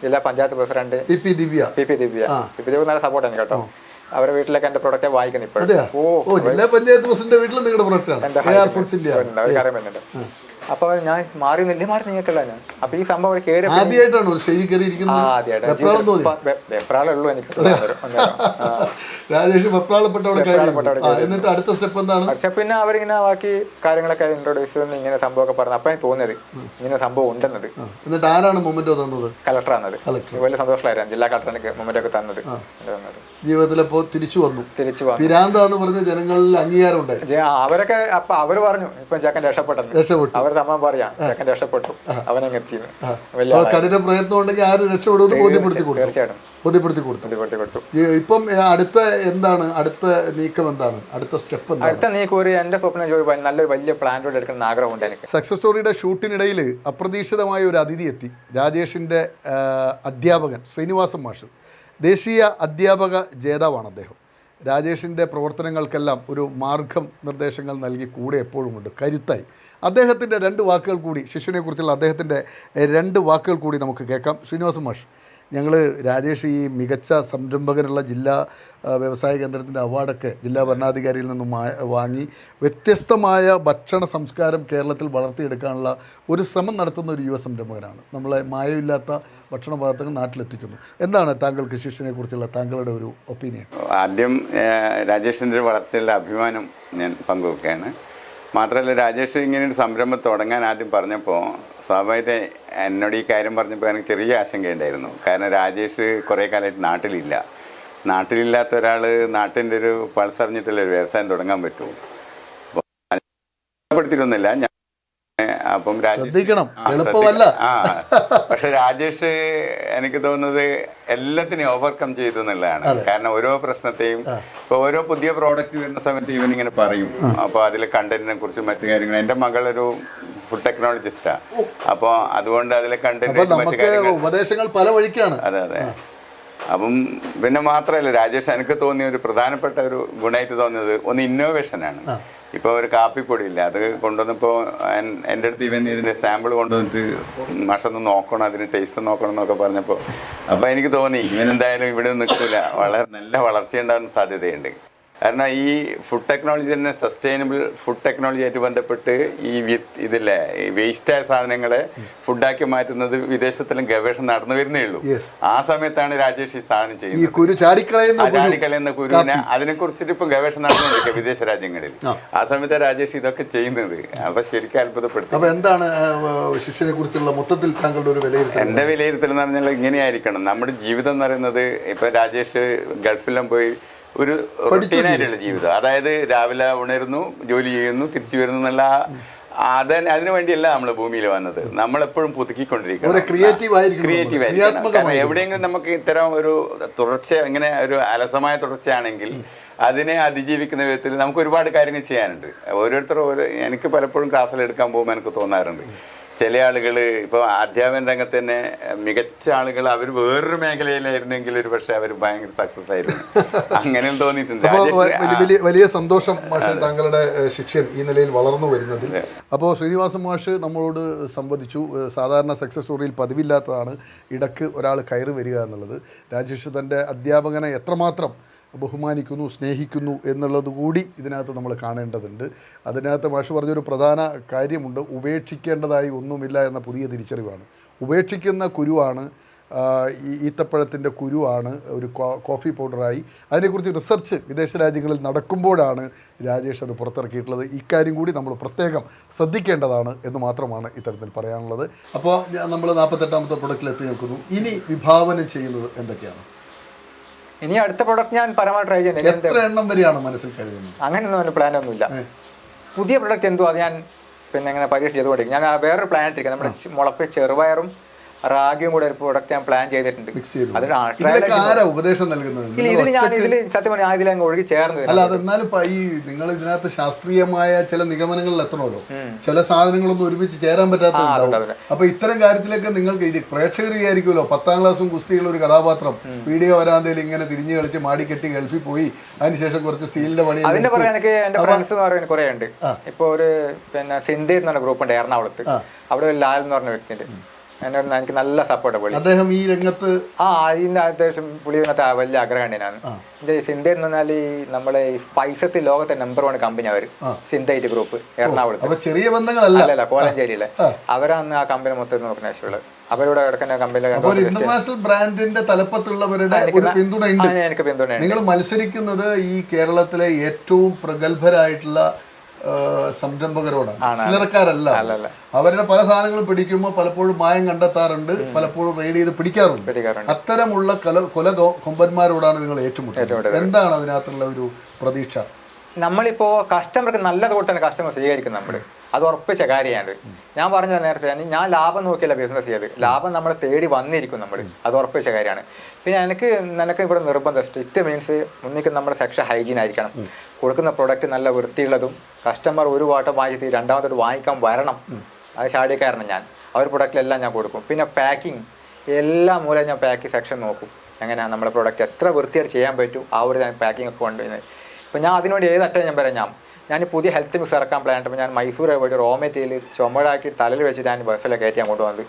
ജില്ലാ പഞ്ചായത്ത് പ്രസിഡന്റ് PP ദിവ്യ നല്ല സപ്പോർട്ട് ആണ് കേട്ടോ. അവരുടെ വീട്ടിലൊക്കെ എന്റെ പ്രൊഡക്റ്റ് വായിക്കുന്നു ഇപ്പോഴും. ജില്ലാ പഞ്ചായത്ത് പ്രസിഡന്റ് വീട്ടിൽ നിങ്ങളുടെ അറിയാൻ പറ്റുന്നുണ്ട്. അപ്പൊ ഞാൻ മാറിയൊന്നുമില്ലേ, മാറി നിങ്ങൾക്കല്ല ഞാൻ. അപ്പൊ ഈ സംഭവം കയറി ആദ്യമായിട്ടുള്ളൂ എനിക്ക്. എന്നിട്ട് അടുത്ത സ്റ്റെപ്പ് എന്താണ്? പിന്നെ അവരിങ്ങനെ ബാക്കി കാര്യങ്ങളൊക്കെ ഇൻട്രോഡ്യൂസ് ചെയ്ത് ഇങ്ങനെ സംഭവമൊക്കെ പറഞ്ഞു. അപ്പൊ എനിക്ക് തോന്നിയത് ഇങ്ങനെ സംഭവം ഉണ്ടെന്നത്. എന്നിട്ട് ആരാണ് മൊമെന്റോ തന്നത്? കളക്ടറാണത്. വലിയ സന്തോഷമായിരുന്നു ജില്ലാ കളക്ടറിന് മൊമെന്റോ ഒക്കെ തന്നത്. ജീവിതത്തിലപ്പോ തിരിച്ചു വന്നു. പിരാന്താന്ന് പറഞ്ഞ ജനങ്ങളിൽ അംഗീകാരം ഉണ്ടായി. അവരൊക്കെ അപ്പൊ അവര് പറഞ്ഞു ഇപ്പൊ ചെക്കൻ രക്ഷപ്പെട്ടു. അവരുടെ അമ്മ പറയാ ചെക്കൻ രക്ഷപ്പെട്ടു, അവനങ്ങ് എത്തി. കഠിന പ്രയത്നം ഉണ്ടെങ്കിൽ ആരും രക്ഷപ്പെടുമെന്ന് ബോധ്യപ്പെടുത്തി കൊടുത്തു. തീർച്ചയായിട്ടും ബോധ്യപ്പെടുത്തി കൊടുത്തു. ഇപ്പം അടുത്ത എന്താണ്, അടുത്ത നീക്കം എന്താണ്, അടുത്ത സ്റ്റെപ്പ്? അടുത്ത നീക്കം ഒരു എന്റെ സ്വപ്നം നല്ലൊരു വലിയ പ്ലാൻ എടുക്കുന്ന ആഗ്രഹമുണ്ട് എനിക്ക്. സക്സസ് സ്റ്റോറിയുടെ ഷൂട്ടിനിടയിൽ അപ്രതീക്ഷിതമായ ഒരു അതിഥി എത്തി. രാജേഷിൻ്റെ അധ്യാപകൻ ശ്രീനിവാസൻ മാഷ്, ദേശീയ അധ്യാപക ജേതാവാണ് അദ്ദേഹം. രാജേഷിൻ്റെ പ്രവർത്തനങ്ങൾക്കെല്ലാം ഒരു മാർഗം നിർദ്ദേശങ്ങൾ നൽകി കൂടെ എപ്പോഴുമുണ്ട്, കരുത്തായി. അദ്ദേഹത്തിൻ്റെ 2 വാക്കുകൾ കൂടി, ശിഷ്യനെക്കുറിച്ചുള്ള അദ്ദേഹത്തിൻ്റെ 2 വാക്കുകൾ കൂടി നമുക്ക് കേൾക്കാം. ശ്രീനിവാസൻ മാഷ്, ഞങ്ങൾ രാജേഷ് ഈ മികച്ച സംരംഭകനുള്ള ജില്ലാ വ്യവസായ കേന്ദ്രത്തിൻ്റെ അവാർഡൊക്കെ ജില്ലാ ഭരണാധികാരിയിൽ നിന്നും വാങ്ങി വ്യത്യസ്തമായ ഭക്ഷണ സംസ്കാരം കേരളത്തിൽ വളർത്തിയെടുക്കാനുള്ള ഒരു ശ്രമം നടത്തുന്ന ഒരു യുവ സംരംഭകനാണ്. നമ്മളെ മായമില്ലാത്ത ഭക്ഷണ പദാർത്ഥങ്ങൾ നാട്ടിലെത്തിക്കുന്നു. എന്താണ് താങ്കൾക്ക് ശിഷ്യനെ കുറിച്ചുള്ള താങ്കളുടെ ഒരു ഒപ്പീനിയൻ? ആദ്യം രാജേഷിൻ്റെ വളർച്ചയുടെ അഭിമാനം ഞാൻ പങ്കുവെക്കുകയാണ്. മാത്രമല്ല, രാജേഷ് ഇങ്ങനെ ഒരു സംരംഭം തുടങ്ങാൻ ആദ്യം പറഞ്ഞപ്പോൾ സ്വാഭാവികത എന്നോട് ഈ കാര്യം പറഞ്ഞപ്പോൾ എനിക്ക് ചെറിയ ആശങ്കയുണ്ടായിരുന്നു. കാരണം രാജേഷ് കുറേ കാലമായിട്ട് നാട്ടിലില്ലാത്ത ഒരാൾ നാട്ടിൻ്റെ ഒരു പൾസറിഞ്ഞിട്ടുള്ള ഒരു വ്യവസായം തുടങ്ങാൻ പറ്റുമോ? പ്പെടുത്തിയിട്ടൊന്നുമില്ല ഞാൻ. അപ്പം പക്ഷെ രാജേഷ് എനിക്ക് തോന്നുന്നത് എല്ലാത്തിനെയും ഓവർകം ചെയ്തു എന്നുള്ളതാണ്. കാരണം ഓരോ പ്രശ്നത്തെയും ഇപ്പൊ ഓരോ പുതിയ പ്രോഡക്റ്റ് വരുന്ന സമയത്ത് ഇവൻ ഇങ്ങനെ പറയും. അപ്പൊ അതിലെ കണ്ടന്റിനെ കുറിച്ച് മറ്റു കാര്യങ്ങൾ, എന്റെ മകളൊരു ഫുഡ് ടെക്നോളജിസ്റ്റാ. അപ്പൊ അതുകൊണ്ട് അതിലെ കണ്ടന്റ് മറ്റു കാര്യങ്ങൾ ഉപദേശങ്ങൾ പല വഴിക്കാണ്. അതെ. അപ്പം പിന്നെ മാത്രമല്ല, രാജേഷ് എനിക്ക് തോന്നിയ ഒരു പ്രധാനപ്പെട്ട ഒരു ഗുണമായിട്ട് തോന്നിയത് ഒന്ന് ഇന്നോവേഷനാണ്. ഇപ്പോൾ ഒരു കാപ്പിപ്പൊടി ഇല്ല, അത് കൊണ്ടുവന്നപ്പോൾ എൻ്റെ അടുത്ത് ഇവൻ ഇതിൻ്റെ സാമ്പിൾ കൊണ്ടുവന്നിട്ട് മഷൊന്ന് നോക്കണം, അതിന് ടേസ്റ്റ് നോക്കണം എന്നൊക്കെ പറഞ്ഞപ്പോൾ അപ്പോൾ എനിക്ക് തോന്നി ഇവൻ എന്തായാലും ഇവിടെ നിൽക്കില്ല, വളരെ നല്ല വളർച്ചയുണ്ടാകുന്ന സാധ്യതയുണ്ട്. കാരണം ഈ ഫുഡ് ടെക്നോളജി തന്നെ സസ്റ്റൈനബിൾ ഫുഡ് ടെക്നോളജി ആയിട്ട് ബന്ധപ്പെട്ട് ഈ ഇതില്ലേ ഈ വേസ്റ്റായ സാധനങ്ങളെ ഫുഡാക്കി മാറ്റുന്നത് വിദേശത്തിലും ഗവേഷണം നടന്നു വരുന്നേ ഉള്ളൂ. ആ സമയത്താണ് രാജേഷ് ഈ സാധനം ചെയ്യുന്നത്. ചാടിക്കളയുന്ന കുരുവിനെ അതിനെ കുറിച്ചിട്ട് ഇപ്പൊ ഗവേഷണം നടന്നുകൊണ്ടിരിക്കുക വിദേശ രാജ്യങ്ങളിൽ. ആ സമയത്ത് രാജേഷ് ഇതൊക്കെ ചെയ്യുന്നത്. അപ്പൊ ശരിക്കും അത്ഭുതപ്പെടുത്തും. അപ്പൊ എന്താണ് ശിഷ്യനെ കുറിച്ചുള്ള മൊത്തത്തിൽ താങ്കളുടെ ഒരു വിലയിരുത്തൽ? എന്റെ വിലയിരുത്തൽ എന്ന് പറഞ്ഞാൽ ഇങ്ങനെയായിരിക്കണം നമ്മുടെ ജീവിതം എന്ന് പറയുന്നത്. ഇപ്പൊ രാജേഷ് ഗൾഫിലും പോയി ഒരു റൊട്ടീനായിട്ടുള്ള ജീവിതം, അതായത് രാവിലെ ഉണരുന്നു, ജോലി ചെയ്യുന്നു, തിരിച്ചു വരുന്നു എന്നുള്ള അതിനു വേണ്ടിയല്ല നമ്മൾ ഭൂമിയിൽ വന്നത്. നമ്മളെപ്പോഴും പുതുക്കിക്കൊണ്ടിരിക്കണം, ക്രിയേറ്റീവ് ആയിരിക്കണം. കാരണം എവിടെയെങ്കിലും നമുക്ക് ഇത്തരം ഒരു തുടർച്ച, ഇങ്ങനെ ഒരു അലസമായ തുടർച്ചയാണെങ്കിൽ അതിനെ അതിജീവിക്കുന്ന വിധത്തിൽ നമുക്ക് ഒരുപാട് കാര്യങ്ങൾ ചെയ്യാനുണ്ട്. ഓരോരുത്തരും എനിക്ക് പലപ്പോഴും ക്ലാസ്സിൽ എടുക്കാൻ പോകുമ്പോൾ എനിക്ക് തോന്നാറുണ്ട്, ചില ആളുകൾ ഇപ്പോൾ അധ്യാപന രംഗത്ത് തന്നെ മികച്ച ആളുകൾ അവർ വേറൊരു മേഖലയിലായിരുന്നെങ്കിൽ ഒരു പക്ഷേ അവർ ഭയങ്കര സക്സസ് ആയിരുന്നു. അങ്ങനെയും തോന്നിയിട്ടുണ്ട്. വലിയ സന്തോഷം മാഷ് താങ്കളുടെ ശിഷ്യൻ ഈ നിലയിൽ വളർന്നു വരുന്നതിൽ. അപ്പോൾ ശ്രീനിവാസൻ മാഷ് നമ്മളോട് സംവദിച്ചു. സാധാരണ സക്സസ് സ്റ്റോറിയിൽ പതിവില്ലാത്തതാണ് ഇടക്ക് ഒരാൾ കയറി വരിക എന്നുള്ളത്. രാജേഷ് തൻ്റെ അധ്യാപകനെ എത്രമാത്രം ബഹുമാനിക്കുന്നു, സ്നേഹിക്കുന്നു എന്നുള്ളത് കൂടി ഇതിനകത്ത് നമ്മൾ കാണേണ്ടതുണ്ട്. അതിനകത്ത് മാഷ് പറഞ്ഞൊരു പ്രധാന കാര്യമുണ്ട്, ഉപേക്ഷിക്കേണ്ടതായി ഒന്നുമില്ല എന്ന പുതിയ തിരിച്ചറിവാണ്. ഉപേക്ഷിക്കുന്ന കുരുവാണ് ഈ ഈത്തപ്പഴത്തിൻ്റെ കുരുവാണ് ഒരു കോഫി പൗഡറായി. അതിനെക്കുറിച്ച് റിസർച്ച് വിദേശ രാജ്യങ്ങളിൽ നടക്കുമ്പോഴാണ് രാജേഷ് അത് പുറത്തിറക്കിയിട്ടുള്ളത്. ഇക്കാര്യം കൂടി നമ്മൾ പ്രത്യേകം ശ്രദ്ധിക്കേണ്ടതാണ് എന്ന് മാത്രമാണ് ഇത്തരത്തിൽ പറയാനുള്ളത്. അപ്പോൾ നമ്മൾ 48ാമത്തെ പ്രൊഡക്റ്റിൽ എത്തി നിൽക്കുന്നു. ഇനി വിഭാവനം ചെയ്യുന്നത് എന്തൊക്കെയാണ്? ഇനി അടുത്ത പ്രൊഡക്റ്റ് ഞാൻ പരമാവധി ട്രൈ ചെയ്യുന്നത്. എത്ര എണ്ണം വരെയാണ് മനസ്സിൽ കരുതുന്നത്? അങ്ങനെയൊന്നും പ്ലാനൊന്നുമില്ല. പുതിയ പ്രൊഡക്റ്റ് എന്തോ അത് ഞാൻ പിന്നെ അങ്ങനെ പരീക്ഷ ചെയ്തുകൊണ്ടിരിക്കും. ഞാൻ വേറൊരു പ്ലാൻ ഇട്ടിരിക്കും, നമ്മുടെ മുളപ്പ് ചെറുപയറും റാഗിയും കൂടെ ഒരു പ്രൊഡക്റ്റ് ഞാൻ പ്ലാൻ ചെയ്തിട്ടുണ്ട്. ഉപദേശം നൽകുന്നത് ഇതിൽ സത്യം പറഞ്ഞാൽ ഇതിൽ അങ്ങ് ഒഴുകി ചേർന്ന്. അല്ല, അതെന്നാലും ഈ നിങ്ങൾ ഇതിനകത്ത് ശാസ്ത്രീയമായ ചില നിഗമനങ്ങളിൽ എത്തണമല്ലോ. ചില സാധനങ്ങളൊന്നും ഒരുമിച്ച് ചേരാൻ പറ്റാത്തതുണ്ടാവും. അപ്പൊ ഇത്തരം കാര്യത്തിലൊക്കെ നിങ്ങൾക്ക് ഇത് പ്രേക്ഷകർ വിചാരിക്കുമല്ലോ, 10ാം ക്ലാസ്സും കുസ്തിയുള്ള ഒരു കഥാപാത്രം വീഡിയോ വരാന്തയിൽ ഇങ്ങനെ തിരിഞ്ഞു കളിച്ച് മാടിക്കെട്ടി ഗൾഫിൽ പോയി അതിനുശേഷം കുറച്ച് സ്റ്റീലിന്റെ പണി. അതിന്റെ പറയാൻ എനിക്ക് എന്റെ ഫ്രണ്ട്സ് പറയാൻ കുറെ ഉണ്ട്. ഇപ്പൊ ഒരു പിന്നെ സിന്ധി എന്ന് പറഞ്ഞ ഗ്രൂപ്പ് ഉണ്ട് എറണാകുളത്ത്. അവിടെ ഒരു ലാൽ എന്ന് പറഞ്ഞ വ്യക്തിയുണ്ട്, എനിക്ക് നല്ല സപ്പോർട്ട്. പുള്ളി അദ്ദേഹം ഈ രംഗത്ത് അതിന്റെ അത്യാവശ്യം പുള്ളി ഇതിനകത്ത് വലിയ ആഗ്രഹമുണ്ട്. ഞാൻ എന്റെ സിന്ധ എന്ന് പറഞ്ഞാൽ ഈ നമ്മളെ ഈ സ്പൈസസ് ലോകത്തെ നമ്പർ 1 കമ്പനി അവര് സിന്ധൈറ്റ് ഗ്രൂപ്പ് എറണാകുളത്ത്. ചെറിയ ബന്ധങ്ങളല്ല, കോലഞ്ചേരിയിലെ അവരാണ് ആ കമ്പനി മൊത്തത്തിൽ നോക്കുന്ന ആവശ്യമുള്ളത്. അവരോട് കിടക്കുന്ന കമ്പനിയിലെ ഇന്റർനാഷണൽ ബ്രാൻഡിന്റെ തലപ്പത്തുള്ളവരുടെ ഒരു പിന്തുണയുണ്ട്. എനിക്ക് പിന്തുണ. നിങ്ങൾ മത്സരിക്കുന്നത് ഈ കേരളത്തിലെ ഏറ്റവും പ്രഗത്ഭരായിട്ടുള്ള സംരംഭകരോടാണ്, ചില്ലറക്കാരല്ല. അവരുടെ പല സാധനങ്ങളും പിടിക്കുമ്പോൾ പലപ്പോഴും മായം കണ്ടെത്താറുണ്ട്, പലപ്പോഴും റെയ്ഡ് ചെയ്ത് പിടിക്കാറുണ്ട്. അത്തരമുള്ള കൊല കൊമ്പന്മാരോടാണ് നിങ്ങൾ ഏറ്റുമുട്ടുന്നത്. എന്താണ് അതിനകത്തുള്ള ഒരു പ്രതീക്ഷ? നമ്മളിപ്പോ കസ്റ്റമർക്ക് നല്ലത് കൊടുത്താണ് കസ്റ്റമർ സ്വീകരിക്കുന്നത്. നമ്മൾ അത് ഉറപ്പിച്ച കാര്യമാണ്. ഞാൻ പറഞ്ഞ നേരത്തെ ഞാൻ ലാഭം നോക്കിയല്ല ബിസിനസ് ചെയ്ത്, ലാഭം നമ്മൾ തേടി വന്നിരിക്കും. നമ്മൾ അത് ഉറപ്പിച്ച കാര്യമാണ്. പിന്നെ നിനക്ക് ഇവിടെ നിർബന്ധം സ്ട്രിക്റ്റ് മീൻസ് മുന്നിക്ക് നമ്മുടെ സെക്ഷൻ ഹൈജീൻ ആയിരിക്കണം. കൊടുക്കുന്ന പ്രൊഡക്റ്റ് നല്ല വൃത്തിയുള്ളതും കസ്റ്റമർ ഒരു വട്ടം വാങ്ങിച്ച് രണ്ടാമത്തോട്ട് വാങ്ങിക്കാൻ വരണം. അത് ചാടിക്കാരണം ഞാൻ. ആ ഒരു പ്രൊഡക്റ്റിലെല്ലാം ഞാൻ കൊടുക്കും. പിന്നെ പാക്കിങ് എല്ലാ മൂലം ഞാൻ പാക്കിങ് സെക്ഷൻ നോക്കും. എങ്ങനെയാണ് നമ്മുടെ പ്രൊഡക്റ്റ് എത്ര വൃത്തിയായിട്ട് ചെയ്യാൻ പറ്റും, ആ ഒരു പാക്കിംഗ് ഒക്കെ കൊണ്ടുവരുന്നത്. അപ്പോൾ ഞാൻ അതിനുവേണ്ടി ഏതറ്റം ഞാൻ പറയാം. ഞാൻ പുതിയ ഹെൽത്ത് മിക്സ് ഇറക്കാൻ പ്ലാൻ ഇട്ടപ്പോൾ ഞാൻ മൈസൂരെ പോയിട്ട് റോ മെറ്റീരിയൽ ചുമടാക്കി തലയിൽ വെച്ചിട്ട് ഞാൻ ബസ്സിലൊക്കെ കയറ്റി ഞാൻ കൊണ്ടുവന്നത്.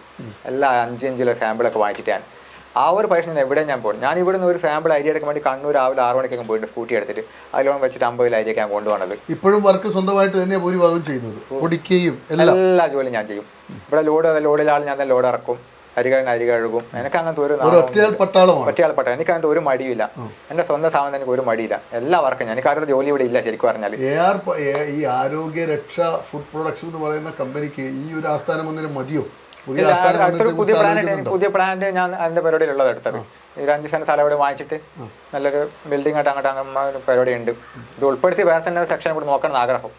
എല്ലാ 5 കിലോ സാമ്പിളൊക്കെ വാങ്ങിച്ചിട്ട് ആ ഒരു പൈസ ഞാൻ എവിടെ ഞാൻ പോകും. ഞാൻ ഇവിടെ നിന്ന് ഒരു സാമ്പിൾ അരി എടുക്കാൻ വേണ്ടി കണ്ണൂർ രാവിലെ 6 മണിക്കൊക്കെ പോയിട്ട് സ്കൂട്ടി എടുത്തിട്ട് അതിലോളം വെച്ചിട്ട് 50 കിലോ അരിയൊക്കെ ഞാൻ കൊണ്ടുപോകുന്നത്. ഇപ്പോഴും വർക്ക് സ്വന്തമായിട്ട് തന്നെ ഭൂരിഭാഗം ചെയ്യുന്നത്, പൊടിക്കുകയും എല്ലാ ജോലിയും ഞാൻ ചെയ്യും. ഇവിടെ ലോഡിലാൾ ഞാൻ തന്നെ ലോഡ് ഇറക്കും, അരി കഴുകും. എനിക്ക് അങ്ങനത്തെ ഒറ്റയാൾ പട്ടാളം. എനിക്ക് അങ്ങനത്തെ ഒരു മടിയില്ല. എന്റെ സ്വന്തം സാധനം എനിക്ക് ഒരു മടിയില്ല. എല്ലാ വർക്കും എനിക്ക് ആരുടെ ജോലി ഇവിടെ ഇല്ല. ശരിക്കും പറഞ്ഞാൽ ഈ ആരോഗ്യ രക്ഷ ഫുഡ് പ്രൊഡക്ഷൻ എന്ന് പറയുന്ന കമ്പനിക്ക് ഈ ഒരു ആസ്ഥാനം ഒന്നിനും മതിയോ? പുതിയ പ്ലാന്റ് ഞാൻ അതിന്റെ പരിപാടിയിലുള്ളത് എടുത്തത്. ഈ 5 സെന്റ് സ്ഥലം ഇവിടെ വാങ്ങിച്ചിട്ട് നല്ലൊരു ബിൽഡിംഗ് ആയിട്ട് അങ്ങോട്ട് പരിപാടി ഉണ്ട്. ഇത് ഉൾപ്പെടുത്തി വേറെ തന്നെ സെക്ഷൻ ഇവിടെ നോക്കണം ആഗ്രഹം.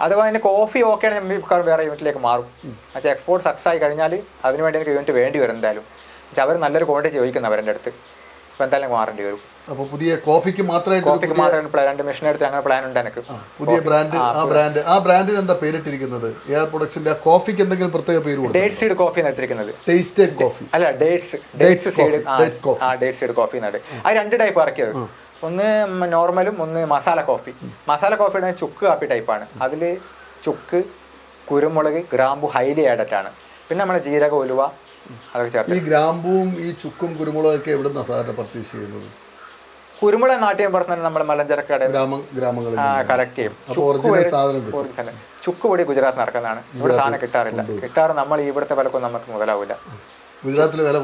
അതുപോലെ തന്നെ കോഫി ഓക്കെയാണ് ഞാൻ വേറെ യൂണിറ്റിലേക്ക് മാറും. പക്ഷേ എക്സ്പോർട്ട് സക്സസ് ആയി കഴിഞ്ഞാൽ അതിനുവേണ്ടി എനിക്ക് യൂണിറ്റ് വേണ്ടി വരും എന്തായാലും. പക്ഷെ അവർ നല്ലൊരു ക്വാണ്ടിറ്റി ചോദിക്കുന്നവർ എൻ്റെ അടുത്ത്. അപ്പോൾ എന്തായാലും മാറേണ്ടി വരും. അപ്പോൾ പുതിയ കോഫിക്ക് മാത്രമായിട്ട് 2 മെഷീൻ എടുത്ത് അങ്ങനെ പ്ലാൻ ഉണ്ട് എനിക്ക്. പുതിയ ബ്രാൻഡിന് എന്താ പേരിട്ടിരിക്കുന്നത്? എയർ പ്രൊഡക്ഷന്റെ കോഫിക്ക് എന്തെങ്കിലും പ്രത്യേക പേര് കൊടുക്കും? ഡേറ്റ് സീഡ് കോഫി ഇട്ടിരിക്കുന്നത്. ടേസ്റ്റഡ് കോഫി അല്ല, ഡേറ്റ്സ് സീഡ് കോഫി എന്നാണ്. അത് 2 ടൈപ്പ് ഇറക്കിയത്. ഒന്ന് നോർമലും ഒന്ന് മസാല കോഫി. മസാല കോഫിയുടെ ചുക്ക് കാപ്പി ടൈപ്പാണ്. അതിൽ ചുക്ക്, കുരുമുളക്, ഗ്രാമ്പു ഹൈലി ആഡഡ് ആണ്. പിന്നെ നമ്മുടെ ജീരക, ഉലുവ അതൊക്കെ ചേർത്ത്. ഈ ഗ്രാമ്പുവും ഈ ചുക്കും കുരുമുളകൊക്കെ എവിടെ നിന്നാണ് സാധാരണ പർച്ചേസ് ചെയ്യുന്നത്? കുരുമുളക് നാട്ടിയം പുറത്തുനിന്ന് നമ്മുടെ മലഞ്ചരക്ക് കടയിൽ കളക്ട് ചെയ്യും. ചുക്ക് പൊടി ഗുജറാത്ത് നടക്കുന്നതാണ്. ഇവിടെ സാധനം കിട്ടാറ് നമ്മൾ ഇവിടുത്തെ വിലക്കൊന്നും നമുക്ക് മുതലാവില്ല. ഗുജറാത്തിലെ വില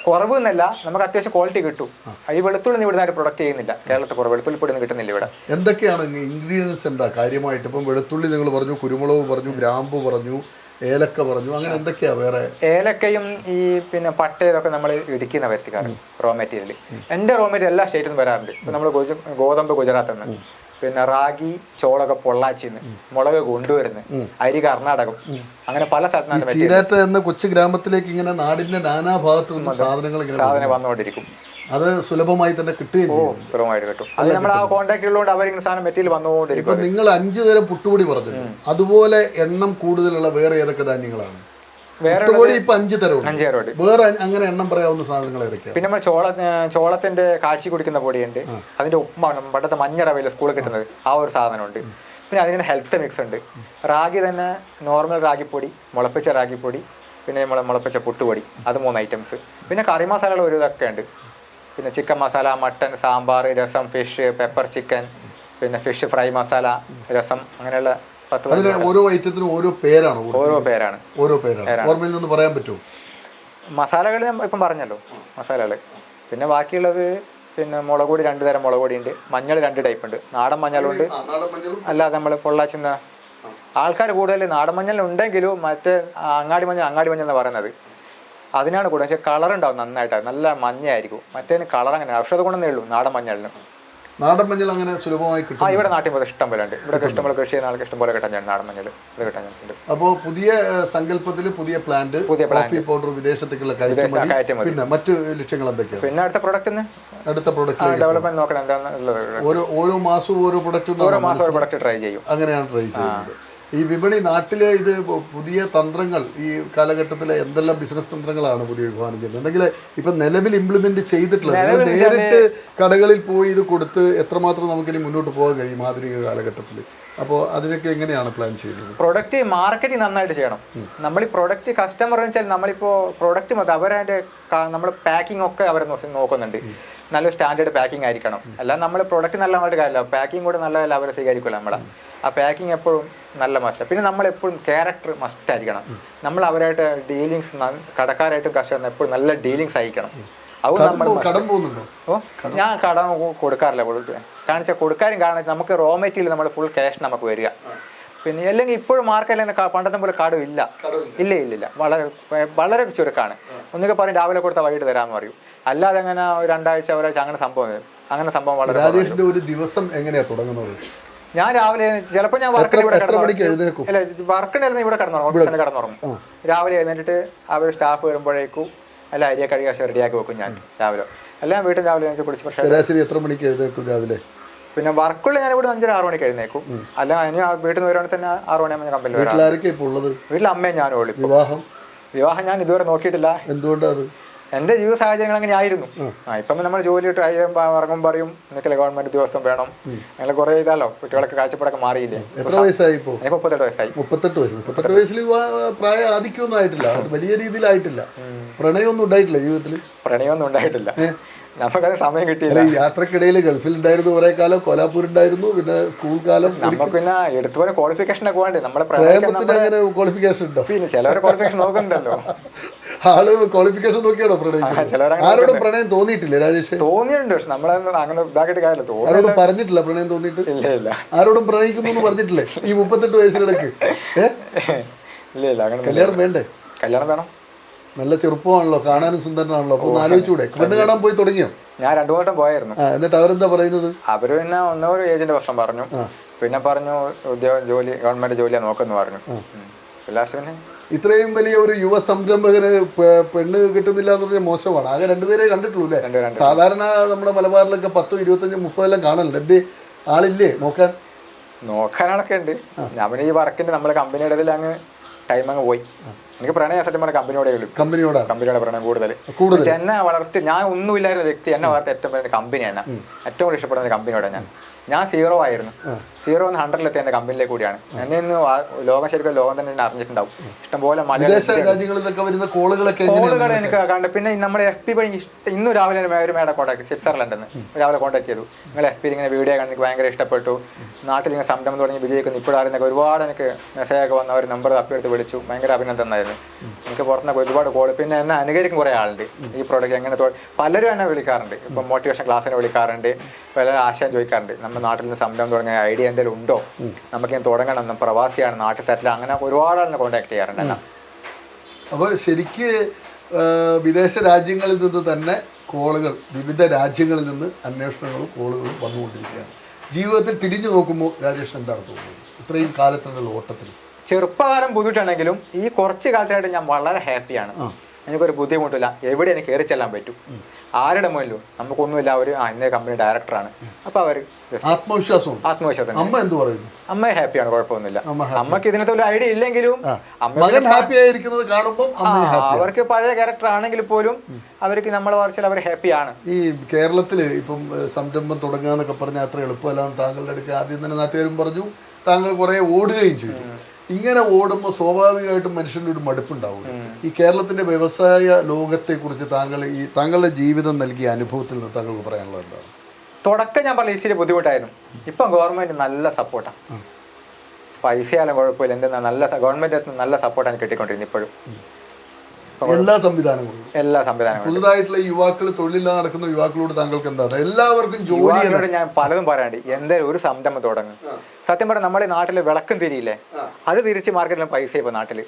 കുറവ് എന്നല്ല, നമുക്ക് അത്യാവശ്യം ക്വാളിറ്റി കിട്ടും. ഈ വെളുത്തുള്ളി ഇവിടെ ആരും പ്രൊഡക്റ്റ് ചെയ്യുന്നില്ല. കേരളത്തിൽ വെളുത്തുള്ളി പൊടി കിട്ടുന്നില്ല ഇവിടെ. എന്തൊക്കെയാണ് ഇൻഗ്രീഡിയൻസ്? എന്താ കാര്യമായിട്ട്? ഇപ്പം വെളുത്തുള്ളി നിങ്ങൾ പറഞ്ഞു, കുരുമുളക് പറഞ്ഞു, ഗ്രാമ്പു പറഞ്ഞു, ഏലക്ക പറഞ്ഞു, അങ്ങനെ എന്തൊക്കെയാ വേറെ? ഏലക്കയും ഈ പിന്നെ പട്ടയൊക്കെ നമ്മൾ ഇടിക്കുന്ന വരുത്തിക്കാറ് റോ മെറ്റീരിയൽ. എൻ്റെ റോ മെറ്റീരിയൽ എല്ലാ സ്റ്റേറ്റിൽ നിന്ന് വരാറുണ്ട്. ഇപ്പം നമ്മൾ ഗോതമ്പ് ഗുജറാത്തിൽ നിന്ന്, പിന്നെ റാഗി ചോളക പൊള്ളാച്ചിന്ന്, മുളക് കൊണ്ടുവരുന്നത്, അരി കർണാടകം, അങ്ങനെ പല സ്ഥലത്താണ് കൊച്ചു ഗ്രാമത്തിലേക്ക് ഇങ്ങനെ നാടിന്റെ നാനാഭാഗത്തു സാധനം വന്നുകൊണ്ടിരിക്കും. അത് സുലഭമായി തന്നെ കിട്ടുകയും സുലഭമായിട്ട് കിട്ടും. അത് നമ്മൾ ആ കോൺടാക്ട് ഉള്ളതുകൊണ്ട് അവരിങ്ങനെ സാധനം മെറ്റീരിയൽ വന്നുകൊണ്ടിരിക്കും. ഇപ്പൊ നിങ്ങൾ 5 തരം പുട്ടുപൊടി പറഞ്ഞു, അതുപോലെ എണ്ണം കൂടുതലുള്ള വേറെ ഏതൊക്കെ ധാന്യങ്ങളാണ്? പുട്ടുപൊടി ഇപ്പൊ 5 തരമുണ്ട്. വേറെ അങ്ങനെ എണ്ണം പറയാവുന്ന സാധനങ്ങൾ ഏതൊക്കെയാണ്? പിന്നെ നമ്മൾ ചോളത്തിന്റെ കാച്ചി കുടിക്കുന്ന പൊടിയുണ്ട്. അതിന്റെ ഉപ്പുമ പണ്ടത്തെ മഞ്ഞറവയില് സ്കൂളിൽ കിട്ടുന്നത്, ആ ഒരു സാധനമുണ്ട്. പിന്നെ അതിന് ഹെൽത്ത് മിക്സ് ഉണ്ട്. റാഗി തന്നെ നോർമൽ റാഗിപ്പൊടി, മുളപ്പിച്ച റാഗിപ്പൊടി, പിന്നെ മുളപ്പിച്ച പുട്ടുപൊടി, അത് 3 ഐറ്റംസ്. പിന്നെ കറി മസാലകൾ ഒരു ഇതൊക്കെ ഉണ്ട്. പിന്നെ ചിക്കൻ മസാല, മട്ടൻ, സാമ്പാർ, രസം, ഫിഷ്, പെപ്പർ ചിക്കൻ, പിന്നെ ഫിഷ് ഫ്രൈ മസാല, രസം, അങ്ങനെയുള്ള ഓരോ ഐറ്റത്തിനും ഓരോ പേരാണ്. ഓരോ പേരാണ്. ഓർമ്മയിൽ നിന്ന് പറയാൻ പറ്റുമോ? മസാലകൾ ഇപ്പം പറഞ്ഞല്ലോ മസാലകൾ. പിന്നെ ബാക്കിയുള്ളത് പിന്നെ മുളക് പൊടി 2 തരം മുളക് പൊടി ഉണ്ട്. മഞ്ഞൾ 2 ടൈപ്പ് ഉണ്ട്. നാടൻ മഞ്ഞളുണ്ട്, അല്ലാതെ നമ്മൾ പൊള്ളാച്ചുന്ന ആൾക്കാർ കൂടുതൽ നാടൻ മഞ്ഞളുണ്ടെങ്കിലും മറ്റേ അങ്ങാടി മഞ്ഞൾ എന്ന് പറയുന്നത് അതിനാണ് കൂടുതൽ. പക്ഷേ കളർ ഉണ്ടാവും നന്നായിട്ട്, നല്ല മഞ്ഞയായിരിക്കും. മറ്റേന് കളർ അങ്ങനെ ഔഷധ ഗുണമെന്നേ ഉള്ളൂ നാടൻ മഞ്ഞളിന്. നാടൻ മഞ്ഞൾ അങ്ങനെ സുലഭമായി കിട്ടും. ഇവിടെ നാട്ടിൽ പോലെ ഇഷ്ടം പോലെ ഉണ്ട്. ഇവിടെ ഇഷ്ടംപോലെ കൃഷി ചെയ്യുന്ന ആൾക്ക് ഇഷ്ടം പോലെ കിട്ടാൻ നാടൻ മഞ്ഞൾ കിട്ടാൻ. അപ്പോൾ പുതിയ സങ്കല്പത്തിൽ പുതിയ പ്ലാന്റ്, കോഫി പൗഡർ വിദേശത്തേക്കുള്ള കയറ്റുമതി, പിന്നെ മറ്റു ലക്ഷ്യങ്ങൾ എന്തൊക്കെയാണ്? പിന്നെ അടുത്ത പ്രൊഡക്റ്റ് ഡെവലപ്മെന്റ് നോക്കണം എന്താണെന്നുള്ളത്. ഓരോ മാസവും ഓരോ പ്രൊഡക്റ്റ് ട്രൈ ചെയ്യും. അങ്ങനെയാണ് ട്രൈ ചെയ്യുന്നത്. ഈ വിപണി നാട്ടിലെ ഇത് പുതിയ തന്ത്രങ്ങൾ ഈ കാലഘട്ടത്തിലെ എന്തെല്ലാം ബിസിനസ് തന്ത്രങ്ങളാണ് പുതിയ വിഭാവനം ചെയ്യുന്നത്? അല്ലെങ്കിൽ ഇപ്പം നിലവിൽ ഇംപ്ലിമെന്റ് ചെയ്തിട്ടുള്ളത് നേരിട്ട് കടകളിൽ പോയി ഇത് കൊടുത്ത് എത്രമാത്രം നമുക്കിനി മുന്നോട്ട് പോകാൻ കഴിയും ആധുനിക കാലഘട്ടത്തിൽ? അപ്പോൾ അതിനൊക്കെ എങ്ങനെയാണ് പ്ലാൻ ചെയ്യുന്നത്? പ്രൊഡക്റ്റ് മാർക്കറ്റിംഗ് നന്നായിട്ട് ചെയ്യണം. നമ്മൾ ഈ പ്രൊഡക്റ്റ് കസ്റ്റമർ വെച്ചാൽ നമ്മളിപ്പോൾ പ്രൊഡക്റ്റ് മതി അവരതിൻ്റെ നമ്മൾ പാക്കിംഗ് ഒക്കെ അവർ നോക്കുന്നുണ്ട്. നല്ല സ്റ്റാൻഡേർഡ് പാക്കിംഗ് ആയിരിക്കണം. അല്ലാതെ നമ്മൾ പ്രൊഡക്റ്റ് നല്ലതായിട്ട് കാര്യമില്ല, പാക്കിംഗ് കൂടെ നല്ലതല്ല അവരെ സ്വീകരിക്കില്ല. നമ്മളെ ആ പാക്കിംഗ് എപ്പോഴും നല്ല മസ്റ്റ്. പിന്നെ നമ്മളെപ്പോഴും ക്യാരക്ടർ മസ്റ്റ് ആയിരിക്കണം. നമ്മൾ അവരായിട്ട് ഡീലിങ്സ്, കടക്കാരായിട്ടും കസ്റ്റമർ എപ്പോഴും നല്ല ഡീലിങ്സ് അയക്കണം. അത് നമ്മൾ കടം പോകുന്നുണ്ടോ? ഞാൻ കടം കൊടുക്കാറില്ല. കാരണം കൊടുക്കാനും കാരണം നമുക്ക് റോ മെറ്റീരിയൽ നമ്മൾ ഫുൾ ക്യാഷ് നമുക്ക് വരിക. പിന്നെ അല്ലെങ്കിൽ ഇപ്പോഴും മാർക്കറ്റിൽ പണ്ടത്തെ പോലെ കടം ഇല്ല. ഇല്ല, വളരെ ചുരുക്കമാണ്. ഒന്നുകിൽ പറയും രാവിലെ കൊടുത്താൽ വൈകിട്ട് തരാമെന്ന് പറയും. അല്ലാതെ അങ്ങനെ 2 ആഴ്ച ഒരാഴ്ച അങ്ങനെ സംഭവം വളരെ. രാജേഷിന്റെ ഒരു ദിവസം എങ്ങനെയാ തുടങ്ങുന്നത്? ഞാൻ രാവിലെ ചിലപ്പോൾ ഞാൻ വർക്കിന് ഇവിടെ കിടന്നുറങ്ങും. രാവിലെ എഴുന്നേറ്റിട്ട് അവർ സ്റ്റാഫ് വരുമ്പോഴേക്കും എല്ലാം അരിയെ കഴുകി റെഡിയാക്കി വെക്കും ഞാൻ രാവിലെ. എല്ലാം വീട്ടിൽ രാവിലെ കുടിച്ച്. ശരാശരി എത്ര മണിക്ക് എഴുന്നേക്കും രാവിലെ? പിന്നെ വർക്കുള്ള ഞാൻ ഇവിടെ 5-6 മണിക്ക് എഴുന്നേക്കും. അല്ല ഇനി വീട്ടിൽ നിന്ന് വരുവാണെങ്കിൽ തന്നെ 6 മണിയാകുമ്പോൾ കമ്പനിയിൽ വരാം. വീട്ടിൽ അമ്മയും ഞാനും ഉള്ളു. വിവാഹം ഞാൻ ഇതുവരെ നോക്കിയിട്ടില്ല. എന്തുകൊണ്ടത്? എന്റെ ജീവിത സാഹചര്യങ്ങൾ അങ്ങനെ ആയിരുന്നു. ഇപ്പം നമ്മൾ ജോലി ഇറങ്ങും പറയും നിനക്കല്ലേ ഗവൺമെന്റ് ദിവസം വേണം. ഞങ്ങൾ കുറെ ഇതാലോ കുട്ടികളൊക്കെ കാഴ്ചപ്പാടൊക്കെ മാറിയില്ലേ. എത്ര വയസ്സായി? 38 വയസ്സായി. 38 വയസ്സിൽ പ്രായം ആധിക്യമൊന്നും ആയിട്ടില്ല, അത് വലിയ രീതിയിലായിട്ടില്ല. പ്രണയമൊന്നും ഉണ്ടായിട്ടില്ല ജീവിതത്തിൽ? പ്രണയമൊന്നും ഉണ്ടായിട്ടില്ല. നമുക്കത് സമയം കിട്ടിയില്ല. യാത്രക്കിടയിൽ ഗൾഫിൽ ഉണ്ടായിരുന്നു കുറെ കാലം, കോലാപ്പൂർ ഉണ്ടായിരുന്നു, പിന്നെ സ്കൂൾ കാലം. നമുക്ക് പിന്നെ എടുത്തുപോലെ ക്വാളിഫിക്കേഷൻ ഒക്കെ വേണ്ടേ നമ്മളെ ക്വാളിഫിക്കേഷൻ ഉണ്ടോ? പിന്നെ ചിലവരെ ക്വാളിഫിക്കേഷൻ നോക്കുന്നുണ്ടല്ലോ. ആള് ക്വാളിഫിക്കേഷൻ നോക്കിയാണോ പ്രണയം? ആരോടും പ്രണയം തോന്നിയിട്ടില്ല രാജേഷ്? തോന്നിയിട്ടുണ്ട്, പക്ഷെ നമ്മളൊന്നും അങ്ങനെ ഇതാക്കിയിട്ട് കാര്യമില്ല. ആരോടും പറഞ്ഞിട്ടില്ല പ്രണയം തോന്നിയിട്ട്? ഇല്ല. ആരോടും പ്രണയിക്കുന്നു പറഞ്ഞിട്ടില്ലേ ഈ 38 വയസ്സിനിടയ്ക്ക്? ഇല്ല. അങ്ങനെ കല്യാണം വേണ്ടേ? കല്യാണം വേണം. നല്ല ചെറുപ്പമാണല്ലോ, കാണാനും സുന്ദരനാണല്ലോ. അപ്പൊ ഒന്ന് ആലോചിച്ചൂടെ? പെണ്ണ് കാണാൻ പോയി തുടങ്ങിയോ? ഞാൻ 2 വട്ടം പോയായിരുന്നു. എന്നിട്ട് അവരെന്താ പറയുന്നത്? അവര് പിന്നെ ഒന്നൊരു ഏജന്റ് പ്രശ്നം പറഞ്ഞു. പിന്നെ പറഞ്ഞു ജോലി ഗവൺമെന്റ് ജോലിയാ നോക്കെന്ന് പറഞ്ഞു. ലാസ്റ്റ് പിന്നെ ഇത്രയും വലിയ ഒരു യുവ സംരംഭകന് പെണ്ണ് കിട്ടുന്നില്ല എന്ന് പറഞ്ഞാൽ മോശമാണ്. ആകെ 2 പേരെ കണ്ടിട്ടുള്ളൂ അല്ലേ? സാധാരണ നമ്മുടെ മലബാറിലൊക്കെ 10, 25, 30 കാണല്ലോ. എന്തേ ആളില്ലേ നോക്കാനാളൊക്കെ ഉണ്ട്. ഞാൻ പിന്നെ ഈ വർക്കിന്റെ നമ്മുടെ കമ്പനിയുടെ അങ്ങ് ടൈം അങ്ങ് പോയി. എനിക്ക് പ്രണയം സത്യം പറഞ്ഞ കമ്പനിയോടെ പ്രണയം കൂടുതൽ. എന്നെ വളർത്തി ഞാൻ ഒന്നുമില്ലായിരുന്ന വ്യക്തി എന്നെ വളർത്തി ഏറ്റവും വലിയ കമ്പനിയാണ്. ഏറ്റവും കൂടുതൽ ഇഷ്ടപ്പെടുന്ന കമ്പനിയോടെ ഞാൻ 0 ആയിരുന്നു. 0 നിന്ന് 100-ലെത്തി എന്റെ കമ്പനിയിലേക്ക് കൂടിയാണ്. എന്നെ ഇന്ന് ലോകം ശരിക്കും ലോകം തന്നെ എന്നെ അറിഞ്ഞിട്ടുണ്ടാവും. ഇഷ്ടംപോലെ കോളുകൾ എനിക്ക് കണ്ട്. പിന്നെ നമ്മുടെ FB വഴി ഇന്ന് രാവിലെ ഒരു മേഡം കോൺടാക്ട് സ്വിറ്റ്സർലൻഡിൽ നിന്ന് രാവിലെ കോൺടാക്ട് ചെയ്തു. നിങ്ങൾ FB ഇങ്ങനെ വീഡിയോ കണ്ട് എനിക്ക് ഭയങ്കര ഇഷ്ടപ്പെട്ടു, നാട്ടിൽ ഇങ്ങനെ സംരംഭം തുടങ്ങി വിജയിക്കുന്നു ഇപ്പോഴായിരുന്നൊക്കെ ഒരുപാട് എനിക്ക് മെസ്സേജൊക്കെ വന്ന ഒരു നമ്പർ തപ്പിയെടുത്ത് വിളിച്ചു. ഭയങ്കര അഭിനന്ദനായിരുന്നു. എനിക്ക് പുറത്തുനിന്നൊക്കെ ഒരുപാട് കോൾ. പിന്നെ എന്നെ അനുകരിക്കും കുറേ ആളുണ്ട്. ഈ പ്രോഡക്റ്റ് എങ്ങനെ പലരും എന്നെ വിളിക്കാറുണ്ട്. ഇപ്പം മോട്ടിവേഷൻ ക്ലാസ്സിന് വിളിക്കാറുണ്ട്, പല ആശയം ചോദിക്കാറുണ്ട്. നമ്മുടെ നാട്ടിൽ നിന്ന് സംരംഭം തുടങ്ങിയ ഐഡിയ എന്തെങ്കിലും ഉണ്ടോ, നമുക്ക് തുടങ്ങണം, പ്രവാസിയാണ്, നാട്ടിൽ സെറ്റിൽ, അങ്ങനെ ഒരുപാട് ആളിനെ കോൺടാക്ട് ചെയ്യാറുണ്ട്. അപ്പോൾ ശരിക്ക് വിദേശ രാജ്യങ്ങളിൽ നിന്ന് തന്നെ കോളുകൾ, വിവിധ രാജ്യങ്ങളിൽ നിന്ന് അന്വേഷണങ്ങളും കോളുകളും വന്നുകൊണ്ടിരിക്കുകയാണ്. ജീവിതത്തിൽ തിരിഞ്ഞു നോക്കുമ്പോൾ രാജേഷ് എന്താണ് തോന്നുന്നത് ഇത്രയും കാലത്തിനുള്ള ഓട്ടത്തിൽ? ചെറുപ്പകാലം ബുദ്ധിമുട്ടുണ്ടെങ്കിലും ഈ കുറച്ച് കാലത്തായിട്ട് ഞാൻ വളരെ ഹാപ്പിയാണ്. എനിക്കൊരു ബുദ്ധിമുട്ടില്ല. എവിടെ എനിക്ക് കയറി ചെല്ലാൻ പറ്റും. ആരുടെ മുന്നിലും നമുക്കൊന്നുമില്ല. അവർ ഇന്നേ കമ്പനി ഡയറക്ടറാണ്. അപ്പൊ അവർ ആത്മവിശ്വാസം. അമ്മ എന്ത് പറയുന്നു? അമ്മ ഹാപ്പിയാണ്, കുഴപ്പമൊന്നുമില്ല. അമ്മക്ക് ഇതിനകത്ത് ഒരു ഐഡിയ ഇല്ലെങ്കിലും അവർക്ക് പഴയ ക്യാരക്ടർ ആണെങ്കിൽ പോലും അവർക്ക് നമ്മളെ വാർച്ചയിൽ അവർ ഹാപ്പിയാണ്. ഈ കേരളത്തില് ഇപ്പം സംരംഭം തുടങ്ങുക എന്നൊക്കെ പറഞ്ഞാൽ അത്ര എളുപ്പമല്ല. താങ്കളുടെ അടുത്ത് ആദ്യം തന്നെ നാട്ടുകാരും പറഞ്ഞു, താങ്കൾ കുറെ ഓടുകയും ചെയ്തു. ഇങ്ങനെ ഓടുമ്പോൾ സ്വാഭാവികമായിട്ടും മനുഷ്യൻ്റെ ഒരു മടുപ്പുണ്ടാവും. ഈ കേരളത്തിന്റെ വ്യവസായ ലോകത്തെ കുറിച്ച് താങ്കളുടെ ജീവിതം നൽകിയ അനുഭവത്തിൽ നിന്ന് താങ്കൾക്ക് പറയാനുള്ളത് എന്താണ്? തുടക്കം ഞാൻ പറഞ്ഞ ഇച്ചിരി ബുദ്ധിമുട്ടായിരുന്നു. ഇപ്പം ഗവൺമെന്റ് നല്ല സപ്പോർട്ടാണ്. പൈസയാലും കുഴപ്പമില്ല. എന്താ നല്ല ഗവൺമെന്റ് നല്ല സപ്പോർട്ടാണ് കിട്ടിക്കൊണ്ടിരുന്നത് ഇപ്പോഴും. എല്ലാ സംവിധാനങ്ങളും പുതുതായിട്ടുള്ള യുവാക്കൾ, തൊഴിലില്ലാതെ നടക്കുന്ന യുവാക്കളോട് താങ്കൾക്ക് എന്താ? എല്ലാവർക്കും ജോലിയോട് ഞാൻ പലതും പറയാണ്ട്. എന്തായാലും ഒരു സംരംഭം തുടങ്ങും. സത്യം പറഞ്ഞാൽ നമ്മുടെ നാട്ടിലെ വിളക്കും തിരിയില്ലേ, അത് തിരിച്ച് മാർക്കറ്റിലും പൈസ. ഇപ്പൊ നാട്ടില്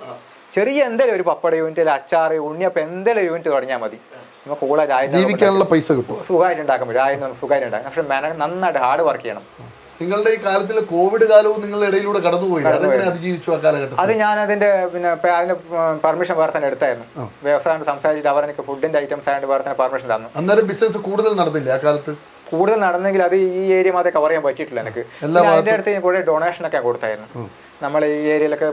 ചെറിയ എന്തെങ്കിലും ഒരു പപ്പട യൂണിറ്റ്, അച്ചാറ്, ഉണ്ണിയപ്പം എന്തെങ്കിലും യൂണിറ്റ് തുടങ്ങിയാൽ മതി. നമുക്ക് കൂടെ ജീവിക്കാനുള്ള പൈസ കിട്ടും. സുഖമായിട്ട് ഉണ്ടാക്കാൻ പറ്റും. സുഖമായിട്ട് ഉണ്ടാക്കാം. പക്ഷെ നന്നായിട്ട് ഹാർഡ് വർക്ക് ചെയ്യണം. നിങ്ങളുടെ ഈ കാലത്തിലെ കോവിഡ് കാലവും നിങ്ങളുടെ ഇടയിലൂടെ കടന്നുപോയി. അതെങ്ങനെ അതിജീവിച്ചു ആ കാലഘട്ടം? അത് ഞാൻ അതിന്റെ അതിന്റെ പെർമിഷൻ വേറെ തന്നെ എടുത്തായിരുന്നു. വ്യവസായം സംസാരിച്ചിട്ട് അവർ എനിക്ക് ഫുഡിന്റെ ഐറ്റംസ് ആയിട്ട് വേറെ തന്നെ പെർമിഷൻ തന്നു. അന്നേരം ബിസിനസ് കൂടുതൽ നടന്നില്ല ആ കാലത്ത്? കൂടുതൽ നടന്നെങ്കിൽ അത് ഈ ഏരിയ മാത്രമേ കവർ ചെയ്യാൻ പറ്റിയിട്ടില്ല എനിക്ക്. അതിന്റെ അടുത്ത് കൂടെ ഡൊണേഷൻ ഒക്കെ കൊടുത്തായിരുന്നു. നമ്മളെ ഈ ഏരിയയിലൊക്കെ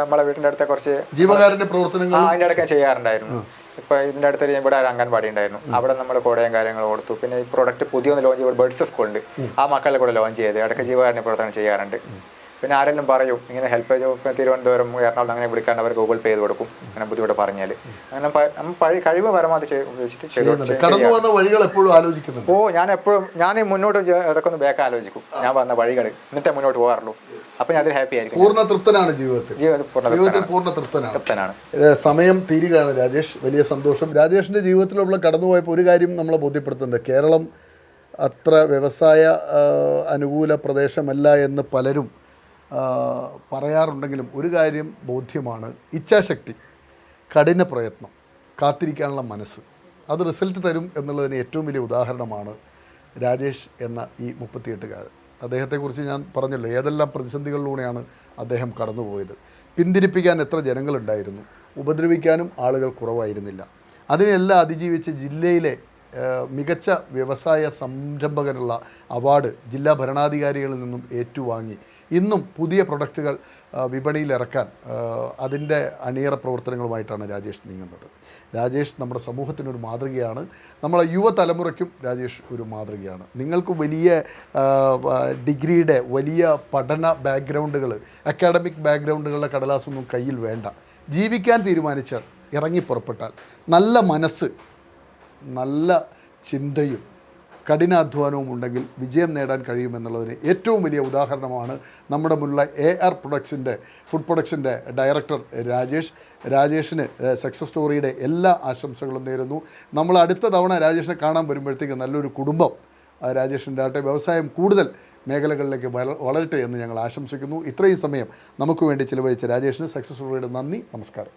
നമ്മളെ വീടിന്റെ അടുത്ത കുറച്ച് ജീവകാരുണ്യ പ്രവർത്തനങ്ങൾ അതിന്റെ അടുത്ത് ചെയ്യാറുണ്ടായിരുന്നു. ഇപ്പൊ ഇതിന്റെ അടുത്ത് ഇവിടെ ഒരു അംഗൻവാടി ഉണ്ടായിരുന്നു. അവിടെ നമ്മൾ കോടയും കാര്യങ്ങൾ കൊടുത്തു. പിന്നെ ഈ പ്രോഡക്റ്റ് പുതിയൊന്ന് ലോഞ്ച് ചെയ്ത് ബേഡ്സ് സ്കൂളുണ്ട്, ആ മക്കളുടെ കൂടെ ലോഞ്ച് ചെയ്ത് ഇടയ്ക്ക് ജീവകാരുണ്യ പ്രവർത്തനം ചെയ്യാറുണ്ട്. പിന്നെ ആരെങ്കിലും പറയും ഇങ്ങനെ ഹെൽപ്പ് തിരുവനന്തപുരം എറണാകുളം അങ്ങനെ വിളിക്കാൻ അവർ ഗൂഗിൾ പേ ചെയ്ത് കൊടുക്കും, അങ്ങനെ ബുദ്ധിമുട്ട് പറഞ്ഞാൽ. അങ്ങനെ കഴിവ് പരമാവധി കടന്നു വന്ന വഴികൾ എപ്പോഴും ആലോചിക്കുന്നു. ഞാൻ എപ്പോഴും ഞാൻ മുന്നോട്ട് ഇടക്കൊന്ന് ബാക്ക് ആലോചിക്കും, ഞാൻ വന്ന വഴികൾ, എന്നിട്ടേ മുന്നോട്ട് പോകാറുള്ളൂ. അപ്പൊ ഞാൻ അതിൽ ഹാപ്പി ആയിരിക്കും. പൂർണ്ണ തൃപ്തനാണ് ജീവിതത്തിൽ പൂർണ്ണ തൃപ്തനാണ്. സമയം തീരുകയാണ് രാജേഷ്, വലിയ സന്തോഷം. രാജേഷിന്റെ ജീവിതത്തിലുള്ള കടന്നുപോയപ്പോൾ ഒരു കാര്യം നമ്മളെ ബോധ്യപ്പെടുത്തുന്നുണ്ട്, കേരളം അത്ര വ്യവസായ അനുകൂല പ്രദേശമല്ല എന്ന് പലരും പറയാറുണ്ടെങ്കിലും ഒരു കാര്യം ബോധ്യമാണ്, ഇച്ഛാശക്തി, കഠിന പ്രയത്നം, കാത്തിരിക്കാനുള്ള മനസ്സ്, അത് റിസൾട്ട് തരും എന്നുള്ളതിന് ഏറ്റവും വലിയ ഉദാഹരണമാണ് രാജേഷ് എന്ന ഈ 38-കാരൻ. അദ്ദേഹത്തെക്കുറിച്ച് ഞാൻ പറഞ്ഞല്ലോ, ഏതെല്ലാം പ്രതിസന്ധികളിലൂടെയാണ് അദ്ദേഹം കടന്നുപോയത്. പിന്തിരിപ്പിക്കാൻ എത്ര ജനങ്ങളുണ്ടായിരുന്നു, ഉപദ്രവിക്കാനും ആളുകൾ കുറവായിരുന്നില്ല. അതിനെല്ലാം അതിജീവിച്ച് ജില്ലയിലെ മികച്ച വ്യവസായ സംരംഭകനുള്ള അവാർഡ് ജില്ലാ ഭരണാധികാരികളിൽ നിന്നും ഏറ്റുവാങ്ങി ഇന്നും പുതിയ പ്രൊഡക്റ്റുകൾ വിപണിയിൽ ഇറക്കാൻ അതിൻ്റെ അണിയറ പ്രവർത്തനങ്ങളുമായിട്ടാണ് രാജേഷ് നീങ്ങുന്നത്. രാജേഷ് നമ്മുടെ സമൂഹത്തിനൊരു മാതൃകയാണ്, നമ്മളെ യുവതലമുറയ്ക്കും രാജേഷ് ഒരു മാതൃകയാണ്. നിങ്ങൾക്ക് വലിയ ഡിഗ്രിയുടെ വലിയ പഠന ബാക്ക്ഗ്രൗണ്ടുകൾ, അക്കാഡമിക് ബാക്ക്ഗ്രൗണ്ടുകളുടെ കടലാസൊന്നും കയ്യിൽ വേണ്ട. ജീവിക്കാൻ തീരുമാനിച്ചാൽ, ഇറങ്ങിപ്പുറപ്പെട്ടാൽ, നല്ല മനസ്സ്, നല്ല ചിന്തയും കഠിനാധ്വാനവും ഉണ്ടെങ്കിൽ വിജയം നേടാൻ കഴിയുമെന്നുള്ളതിന് ഏറ്റവും വലിയ ഉദാഹരണമാണ് നമ്മുടെ മുന്നിലുള്ള AR ഫുഡ് പ്രൊഡക്ഷൻ്റെ ഡയറക്ടർ രാജേഷിന് സക്സസ് സ്റ്റോറിയുടെ എല്ലാ ആശംസകളും നേരുന്നു. നമ്മൾ അടുത്ത തവണ രാജേഷിനെ കാണാൻ വരുമ്പോഴത്തേക്ക് നല്ലൊരു കുടുംബം രാജേഷിൻ്റെ ആട്ടെ, വ്യവസായം കൂടുതൽ മേഖലകളിലേക്ക് വളരട്ടെ എന്ന് ഞങ്ങൾ ആശംസിക്കുന്നു. ഇത്രയും സമയം നമുക്ക് വേണ്ടി ചിലവഴിച്ച രാജേഷിന് സക്സസ് സ്റ്റോറിയുടെ നന്ദി, നമസ്കാരം.